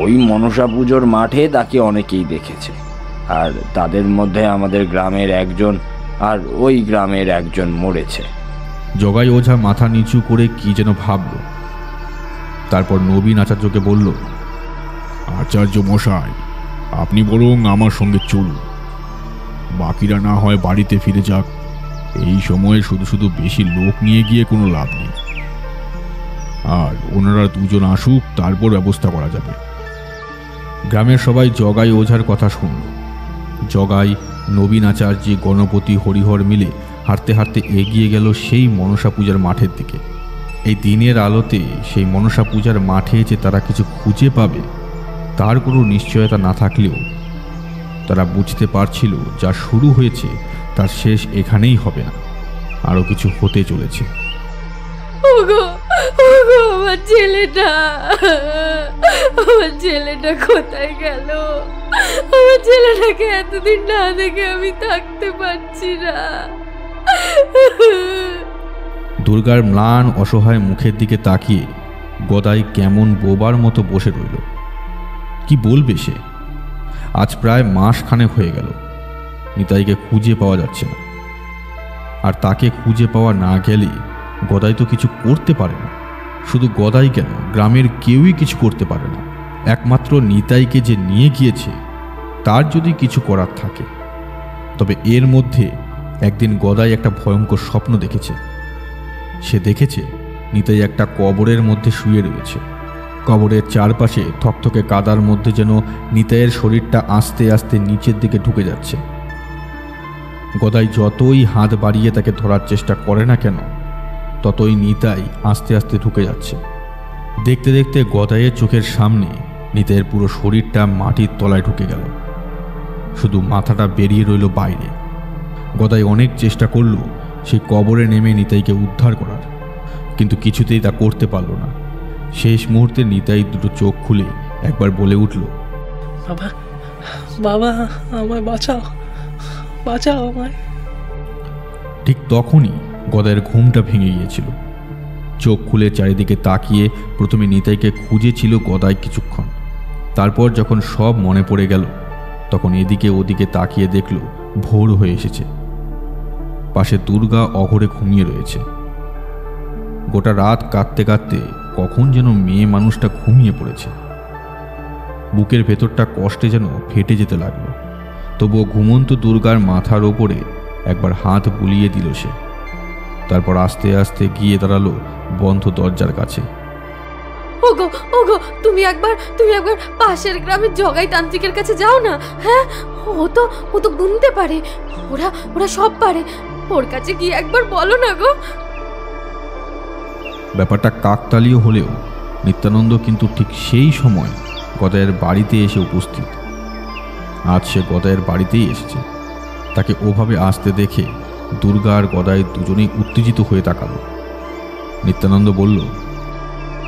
ওই মনসা পুজোর মাঠে তাকে অনেকেই দেখেছে, আর তাদের মধ্যে আমাদের গ্রামের একজন আর ওই গ্রামের একজন মরেছে। জগাই ওঝা মাথা নিচু করে কি যেন ভাবল, তারপর নবীন আচার্যকে বলল, আচার্য মশাই, আপনি বরং আমার সঙ্গে চলুন, বাকিরা না হয় বাড়িতে ফিরে যাক। এই সময়ে শুধু শুধু বেশি লোক নিয়ে গিয়ে কোনো লাভ নেই, আর ওনারা দুজন আসুক, তারপর ব্যবস্থা করা যাবে। গ্রামের সবাই জগাই ওঝার কথা শুনল। জগাই, নবীন আচার্য, গণপতি, হরিহর মিলে হাঁটতে হাঁটতে এগিয়ে গেল সেই মনসা পূজার মাঠের দিকে। এই দিনের আলোতে সেই মনসা পূজার মাঠে যে তারা কিছু খুঁজে পাবে তার কোনো নিশ্চয়তা না থাকলেও তারা বুঝতে পারছিল যা শুরু হয়েছে তার শেষ এখানেই হবে না, আরও কিছু হতে চলেছে। ওগো ওগো, আমার ছেলেটা কোথায় গেল? আমার ছেলেটাকে এতদিন না দেখে আমি থাকতে পারছি না। দুর্গার ম্লান অসহায় মুখের দিকে তাকিয়ে গদাই কেমন বোবার মতো বসে রইল। কি বলবে সে? আজ প্রায় মাস খানেক হয়ে গেল নিতাইকে খুঁজে পাওয়া যাচ্ছে না, আর তাকে খুঁজে পাওয়া না গেলে গদাই তো কিছু করতে পারে না। শুধু গদাই কেন, গ্রামের কেউই কিছু করতে পারে না। একমাত্র নিতাইকে যে নিয়ে গিয়েছে তার যদি কিছু করার থাকে, তবে এর মধ্যে একদিন গদাই একটা ভয়ঙ্কর স্বপ্ন দেখেছে। সে দেখেছে নিতাই একটা কবরের মধ্যে শুয়ে রয়েছে। কবরের চারপাশে থকথকে কাদার মধ্যে যেন নিতাইয়ের শরীরটা আস্তে আস্তে নিচের দিকে ঢুকে যাচ্ছে। গদাই যতই হাত বাড়িয়ে তাকে ধরার চেষ্টা করে না কেন, ততই নিতাই আস্তে আস্তে ঢুকে যাচ্ছে। দেখতে দেখতে গদাইয়ের চোখের সামনে নিতাইয়ের পুরো শরীরটা মাটির তলায় ঢুকে গেল, শুধু মাথাটা বেরিয়ে রইল বাইরে। গদাই অনেক চেষ্টা করল সেই কবরে নেমে নিতাইকে উদ্ধার করার, কিন্তু কিছুতেই তা করতে পারল না। শেষ মুহূর্তে নিতাই দুটো চোখ খুলে একবার বলে উঠল, বাবা, বাবা, আমায় বাঁচাও, বাঁচাও আমায়। ঠিক তখনই গদাইয়ের ঘুমটা ভেঙে গিয়েছিল। চোখ খুলে চারিদিকে তাকিয়ে প্রথমে নিতাইকে খুঁজেছিল গদাই কিছুক্ষণ। তারপর যখন সব মনে পড়ে গেল, তখন এদিকে ওদিকে তাকিয়ে দেখল ভোর হয়ে এসেছে। পাশে দুর্গা অঘরে ঘুমিয়ে রয়েছে। গোটা রাত কাঁদতে কাঁদতে কখন যেন মেয়ে মানুষটা ঘুমিয়ে পড়েছে। বুকের ভেতরটা কষ্টে যেন ফেটে যেতে লাগলো। তবুও ঘুমন্ত দুর্গার মাথার ওপরে একবার হাত বুলিয়ে দিল সে। তারপর আস্তে আস্তে গিয়ে দাঁড়ালো বন্ধ দরজার কাছে। ওগো ওগো, তুমি একবার পাশের গ্রামের জগাই তান্ত্রিকের কাছে যাও না। হ্যাঁ, ও তো গুনতে পারে, ওরা সব পারে। ওর কাছে গিয়ে একবার বলো না গো। ব্যাপারটা কাকতালীয় হলেও নিত্যানন্দ কিন্তু ঠিক সেই সময় গদাইয়ের বাড়িতে এসে উপস্থিত। আজ সে গদাইয়ের বাড়িতেই এসেছে। তাকে ওভাবে আসতে দেখে দুর্গা আর গদাই দুজনেই উত্তেজিত হয়ে তাকালো। নিত্যানন্দ বলল,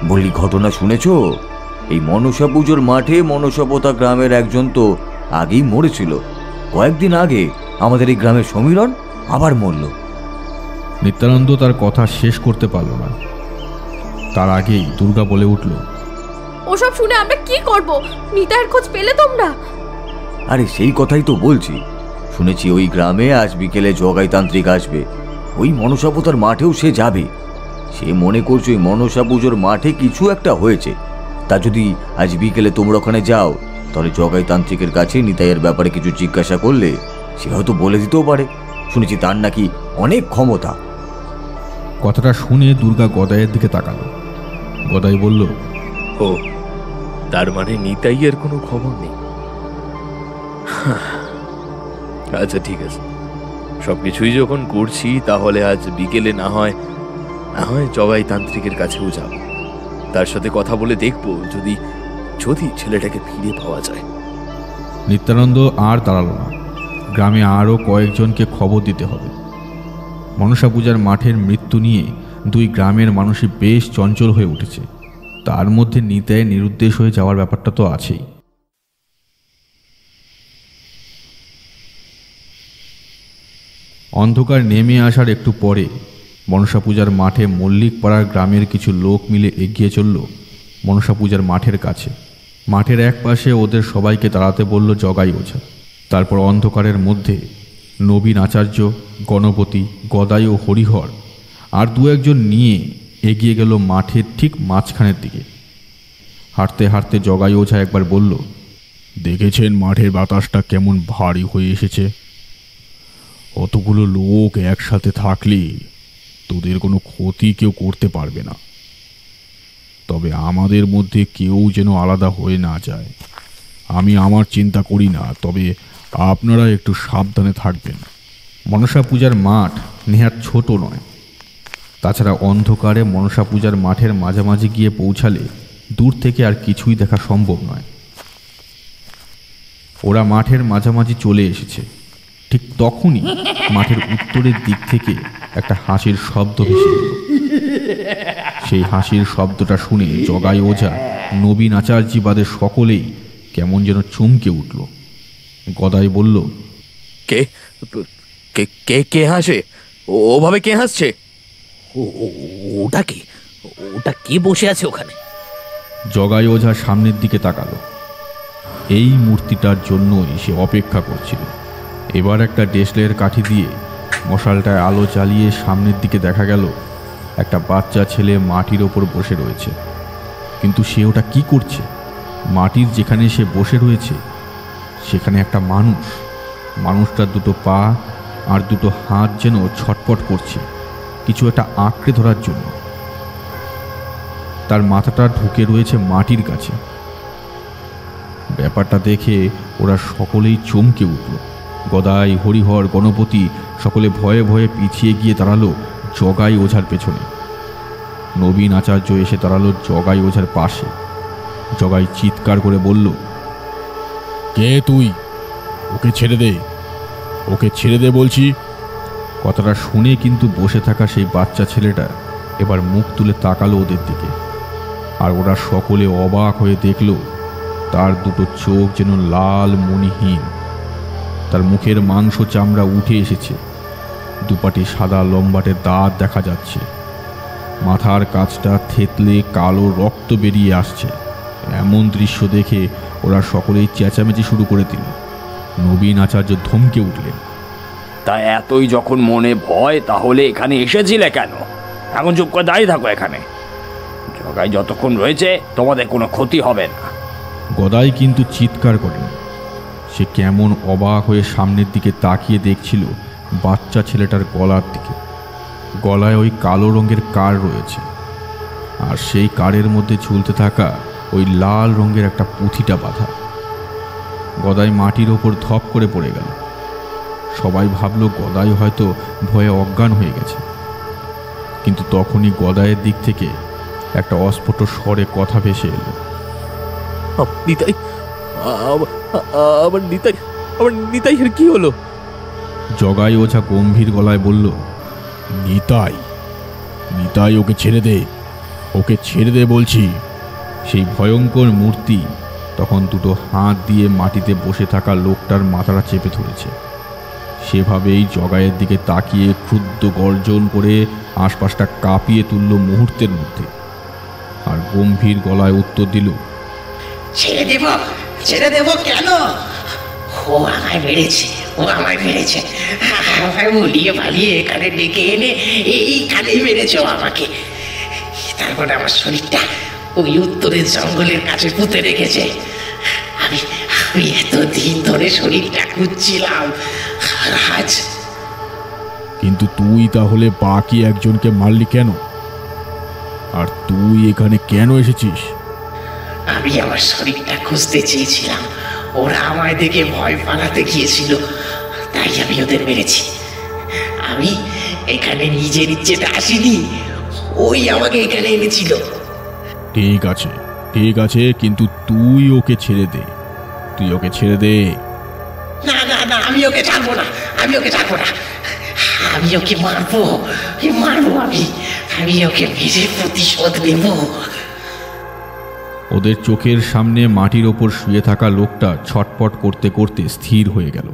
বলি, ঘটনা শুনেছ? এই মনসা পুজোর মাঠে মনসাপতা গ্রামের একজন তো আগেই মরেছিল। কয়েকদিন আগে আমাদের এই গ্রামের সমীরণ আবার মরল। নিত্যানন্দ তার কথা শেষ করতে পারল না। তার আগেই দুর্গা বলে উঠল, ওসব শুনে আমরা কি করব? নিতাইয়ের খোঁজ পেলে তোমরা? আরে সেই কথাই তো বলছি। শুনেছি ওই গ্রামে আজ বিকেলে জগাই তান্ত্রিক আসবে। ওই মনসাপতার মাঠেও সে যাবে। সে মনে করছে ওই মনসা পুজোর মাঠে কিছু একটা হয়েছে। তা যদি আজ বিকেলে তোমরা ওখানে যাও, তাহলে জগাই তান্ত্রিকের কাছে নিতাইয়ের ব্যাপারে কিছু জিজ্ঞাসা করলে সে হয়তো বলে দিতেও পারে। শুনেছি তার নাকি অনেক ক্ষমতা। কথাটা শুনে দুর্গা গদাইয়ের দিকে তাকালো। গদাই বলল, ও, তার মানে নিতাইয়ের কোনো খবর নেই। আচ্ছা ঠিক আছে, সবকিছুই যখন করছি তাহলে আজ বিকেলে না হয় জগাই তান্ত্রিকের কাছেও যাব। তার সাথে কথা বলে দেখব যদি যদি ছেলেটাকে ফিরে পাওয়া যায়। নিত্যানন্দ আর দাঁড়ালো না। গ্রামে আরও কয়েকজনকে খবর দিতে হবে। মনসা পূজার মাঠের মৃত্যু নিয়ে দুই গ্রামের মানুষই বেশ চঞ্চল হয়ে উঠেছে। তার মধ্যে নিতাইয়ের নিরুদ্দেশ হয়ে যাওয়ার ব্যাপারটা তো আছেই। অন্ধকার নেমে আসার একটু পরে মনসা পূজার মাঠে মল্লিকপাড়ার গ্রামের কিছু লোক মিলে এগিয়ে চলল মনসা পূজার মাঠের কাছে। মাঠের এক পাশে ওদের সবাইকে দাঁড়াতে বলল জগাই ওঝা। তারপর অন্ধকারের মধ্যে নবীন আচার্য, গণপতি, গদাই ও হরিহর আর দু একজন নিয়ে এগিয়ে গেল মাঠের ঠিক মাঝখানের দিকে। হাঁটতে হাঁটতে জগাই ওঝা একবার বলল, দেখেছেন মাঠের বাতাসটা কেমন ভারী হয়ে এসেছে? অতগুলো লোক একসাথে থাকলে তোদের কোনো ক্ষতি কেউ করতে পারবে না। তবে আমাদের মধ্যে কেউ যেন আলাদা হয়ে না যায়। আমি আমার চিন্তা করি না, তবে আপনারা একটু সাবধানে থাকবেন। মনসা পূজার মাঠ নেহাত ছোট নয়। তাছাড়া অন্ধকারে মনসা পূজার মাঠের মাঝামাঝি গিয়ে পৌঁছালে দূর থেকে আর কিছুই দেখা সম্ভব নয়। ওরা মাঠের মাঝামাঝি চলে এসেছে। ঠিক তখনই মাঠের উত্তরের দিক থেকে একটা হাসির শব্দ ভেসে এলো। সেই হাসির শব্দটা শুনে জগাই ওঝা, নবীন আচার্য বাদে সকলেই কেমন যেন চমকে উঠল। গদাই বলল, কে কে কে কে হাসে? ওভাবে কে হাসছে? ওটা কি? ওটা কে বসে আছে ওখানে? জগাই ওঝা সামনের দিকে তাকালো। এই মূর্তিটার জন্যই সে অপেক্ষা করছিল। এবার একটা ডেসলের কাঠি দিয়ে মশালটায় আলো জ্বালিয়ে সামনের দিকে দেখা গেল একটা বাচ্চা ছেলে মাটির ওপর বসে রয়েছে। কিন্তু সে ওটা কি করছে? মাটির যেখানে সে বসে রয়েছে সেখানে একটা মানুষ। মানুষটার দুটো পা আর দুটো হাত যেন ছটপট করছে কিছু একটা আঁকড়ে ধরার জন্য। তার মাথাটা ঢুকে রয়েছে মাটির কাছে। ব্যাপারটা দেখে ওরা সকলেই চমকে উঠল। গদাই, হরিহর, গণপতি সকলে ভয়ে ভয়ে পিছিয়ে গিয়ে দাঁড়ালো জগাই ওঝার পেছনে। নবীন আচার্য এসে দাঁড়ালো জগাই ওঝার পাশে। জগাই চিৎকার করে বলল, কে তুই? ওকে ছেড়ে দে, ওকে ছেড়ে দে বলছি। কথাটা শুনে কিন্তু বসে থাকা সেই বাচ্চা ছেলেটা এবার মুখ তুলে তাকালো ওদের দিকে। আর ওরা সকলে অবাক হয়ে দেখল তার দুটো চোখ যেন লাল মণিহীন। তার মুখের মাংস চামড়া উঠে এসেছে। দুপাটি সাদা লম্বাটে দাঁত দেখা যাচ্ছে। মাথার কাছটা থেতলে কালো রক্ত বেরিয়ে আসছে। এমন দৃশ্য দেখে ওরা সকলেই চেঁচামেচি শুরু করে দিল। নবীন আচার্য ধমকে উঠলেন, তা এতই যখন মনে ভয় তাহলে এখানে এসেছিলে কেন? এখন চুপ করে দাঁড়িয়ে থাকো এখানে। জগাই যতক্ষণ রয়েছে তোমাদের কোনো ক্ষতি হবে না। গদাই কিন্তু চিৎকার করেন। সে কেমন অবাক হয়ে সামনের দিকে তাকিয়ে দেখছিল বাচ্চা ছেলেটার গলার দিকে। গলায় ওই কালো রঙের কার রয়েছে, আর সেই কারের মধ্যে ঝুলতে থাকা ওই লাল রঙের একটা পুঁথিটা বাঁধা। গদাই মাটির ওপর ধপ করে পড়ে গেল। সবাই ভাবল গদাই হয়তো ভয়ে অজ্ঞান হয়ে গেছে। কিন্তু তখনই গদাইয়ের দিক থেকে একটা অস্ফুট স্বরে কথা ভেসে এলো, নিতাই, আবার নিতাই, আবার নিতাইয়ের কি হলো? জগাই ওঝা গম্ভীর গলায় বলল, নিতাই, নিতাই, ওকে ছেড়ে দে, ওকে ছেড়ে দে বলছি। সেই ভয়ঙ্কর মূর্তি তখন দুটো হাত দিয়ে মাটিতে বসে থাকা লোকটার মাথাটা চেপে ধরেছে। সেভাবেই জগাইয়ের দিকে তাকিয়ে ক্ষুদ্র গর্জন করে আশপাশটা কাঁপিয়ে তুলল মুহূর্তের মধ্যে। আর গম্ভীর গলায় উত্তর দিল, ছেড়ে দেব কেন? ও আমায় মেরেছে, ও আমায় মেরেছে, আমায় মুলিয়ে পালিয়ে এখানে ডেকে এনে এইখানেই মেরেছে আমাকে। তারপর আমার শরীরটা ওই উত্তরের জঙ্গলের কাছে পুঁতে রেখেছে। আমি এতদিন ধরে শরীরটা খুঁজছিলাম, আর আজ কিন্তু তুই তাহলে বাকি একজনকে মারলি কেন? আর তুই এখানে কেন এসেছিস? আমি আমার শরীরটা খুঁজতে চেয়েছিলাম, ওরা আমায় দেখে ভয় পালাতে গিয়েছিল, তাই আমি ওদের মেরেছি। আমি এখানে নিজের ইচ্ছেতে আসিনি, ওই আমাকে এখানে এনেছিল। ঠিক আছে, ঠিক আছে, কিন্তু তুই ওকে ছেড়ে দে, তুই ওকে ছেড়ে দে। না না না, আমি ওকে ছাড়বো না, আমি ওকে ছাড়বো না, আমি ওকে মারবো, মারবো, আমি ওকে মেরে প্রতিশোধ নেব। ওদের চোখের সামনে মাটির ওপর শুয়ে থাকা লোকটা ছটপট করতে করতে স্থির হয়ে গেল।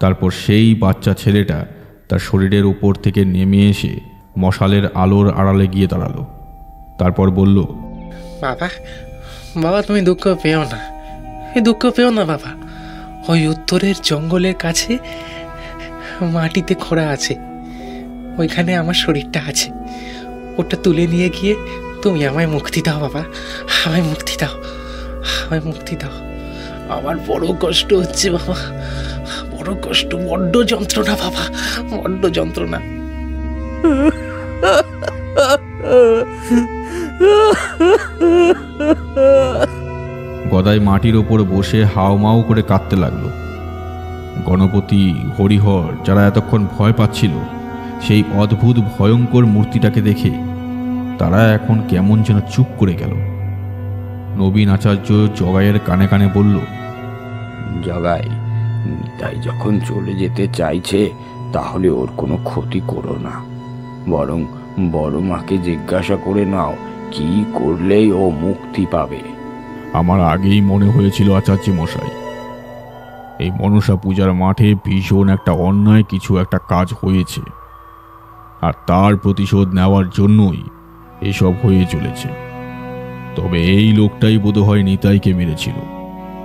তারপর সেই বাচ্চা ছেলেটা তার শরীরের উপর থেকে নেমে এসে মশালের আলোর আড়ালে গিয়ে দাঁড়ালো। তারপর বলল, বাবা, বাবা তুমি দুঃখ পেও না, দুঃখ পেও না বাবা। ওই উত্তরের জঙ্গলের কাছে মাটিতে খোঁড়া আছে, ওইখানে আমার শরীরটা আছে। ওটা তুলে নিয়ে গিয়ে তুমি আমায় মুক্তি দাও বাবা, আমায় মুক্তি দাও, আমায় মুক্তি দাও। আমার বড় কষ্ট হচ্ছে বাবা, বড় কষ্ট, বড্ড যন্ত্রণা বাবা, বড্ড যন্ত্রণা। গদাই মাটির ওপর বসে হাওমাও করে কাঁদতে লাগলো। গণপতি, হরিহর, যারা এতক্ষণ ভয় পাচ্ছিল সেই অদ্ভুত ভয়ঙ্কর মূর্তিটাকে দেখে তারা এখন কেমন যেন চুপ করে গেল। নবীন আচার্য জগাইয়ের কানে কানে বলল, জগাই, নিতাই যখন চলে যেতে চাইছে তাহলে ওর কোনো ক্ষতি করো না, বরং বড় মাকে জিজ্ঞাসা করে নাও কি করলেই ও মুক্তি পাবে। আমার আগেই মনে হয়েছিল আচার্য মশাই, এই মনসা পূজার মাঠে ভীষণ একটা অন্যায় কিছু একটা কাজ হয়েছে, আর তার প্রতিশোধ নেওয়ার জন্যই এসব হয়ে চলেছে। তবে এই লোকটাই বোধহয় নিতাইকে মেরেছিল।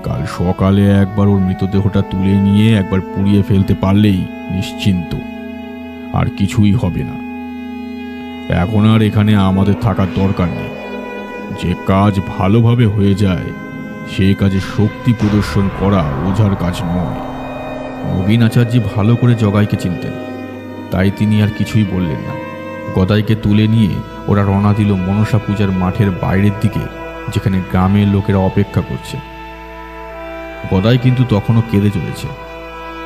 কাল সকালে একবার ওর মৃতদেহটা তুলে নিয়ে একবার পুড়িয়ে ফেলতে পারলেই নিশ্চিন্ত, আর কিছুই হবে না। এখন আর এখানে আমাদের থাকার দরকার নেই। যে কাজ ভালোভাবে হয়ে যায় সে কাজে শক্তি প্রদর্শন করা ওঝার কাজ নয়। নবীন আচার্য ভালো করে জগাইকে চিনতেন, তাই তিনি আর কিছুই বললেন না। গদাইকে তুলে নিয়ে ওরা রওনা দিল মনসা পূজার মাঠের বাইরের দিকে, যেখানে গ্রামের লোকেরা অপেক্ষা করছে। গদাই কিন্তু তখনও কেঁদে চলেছে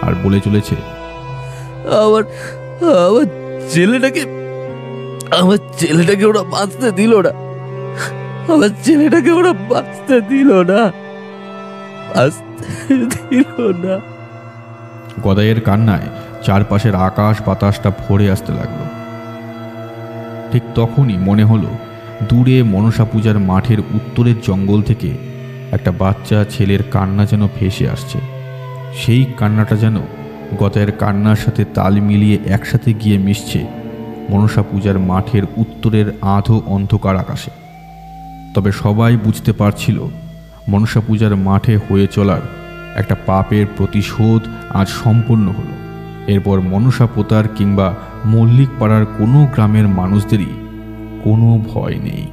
আর বলে চলেছে, আমার আমার ছেলেটাকে ওরা বাঁচতে দিল না, আমার ছেলেটাকে ওরা বাঁচতে দিল না, বাঁচতে দিল না। গদাইয়ের কান্নায় চারপাশের আকাশ বাতাসটা ভরে আসতে লাগলো। ঠিক তখনই মনে হলো দূরে মনসা পূজার মাঠের উত্তরের জঙ্গল থেকে একটা বাচ্চা ছেলের কান্না যেন ভেসে আসছে। সেই কান্নাটা যেন গদাইয়ের কান্নার সাথে তাল মিলিয়ে একসাথে গিয়ে মিশছে মনসা পূজার মাঠের উত্তরের আধো অন্ধকার আকাশে। তবে সবাই বুঝতে পারছিল মনসা পূজার মাঠে হয়ে চলার একটা পাপের প্রতিশোধ আজ সম্পন্ন হলো। এরপর মনসা পোতার কিংবা মল্লিক পাড়ার কোনো গ্রামের মানুষদেরই কোনো ভয় নেই।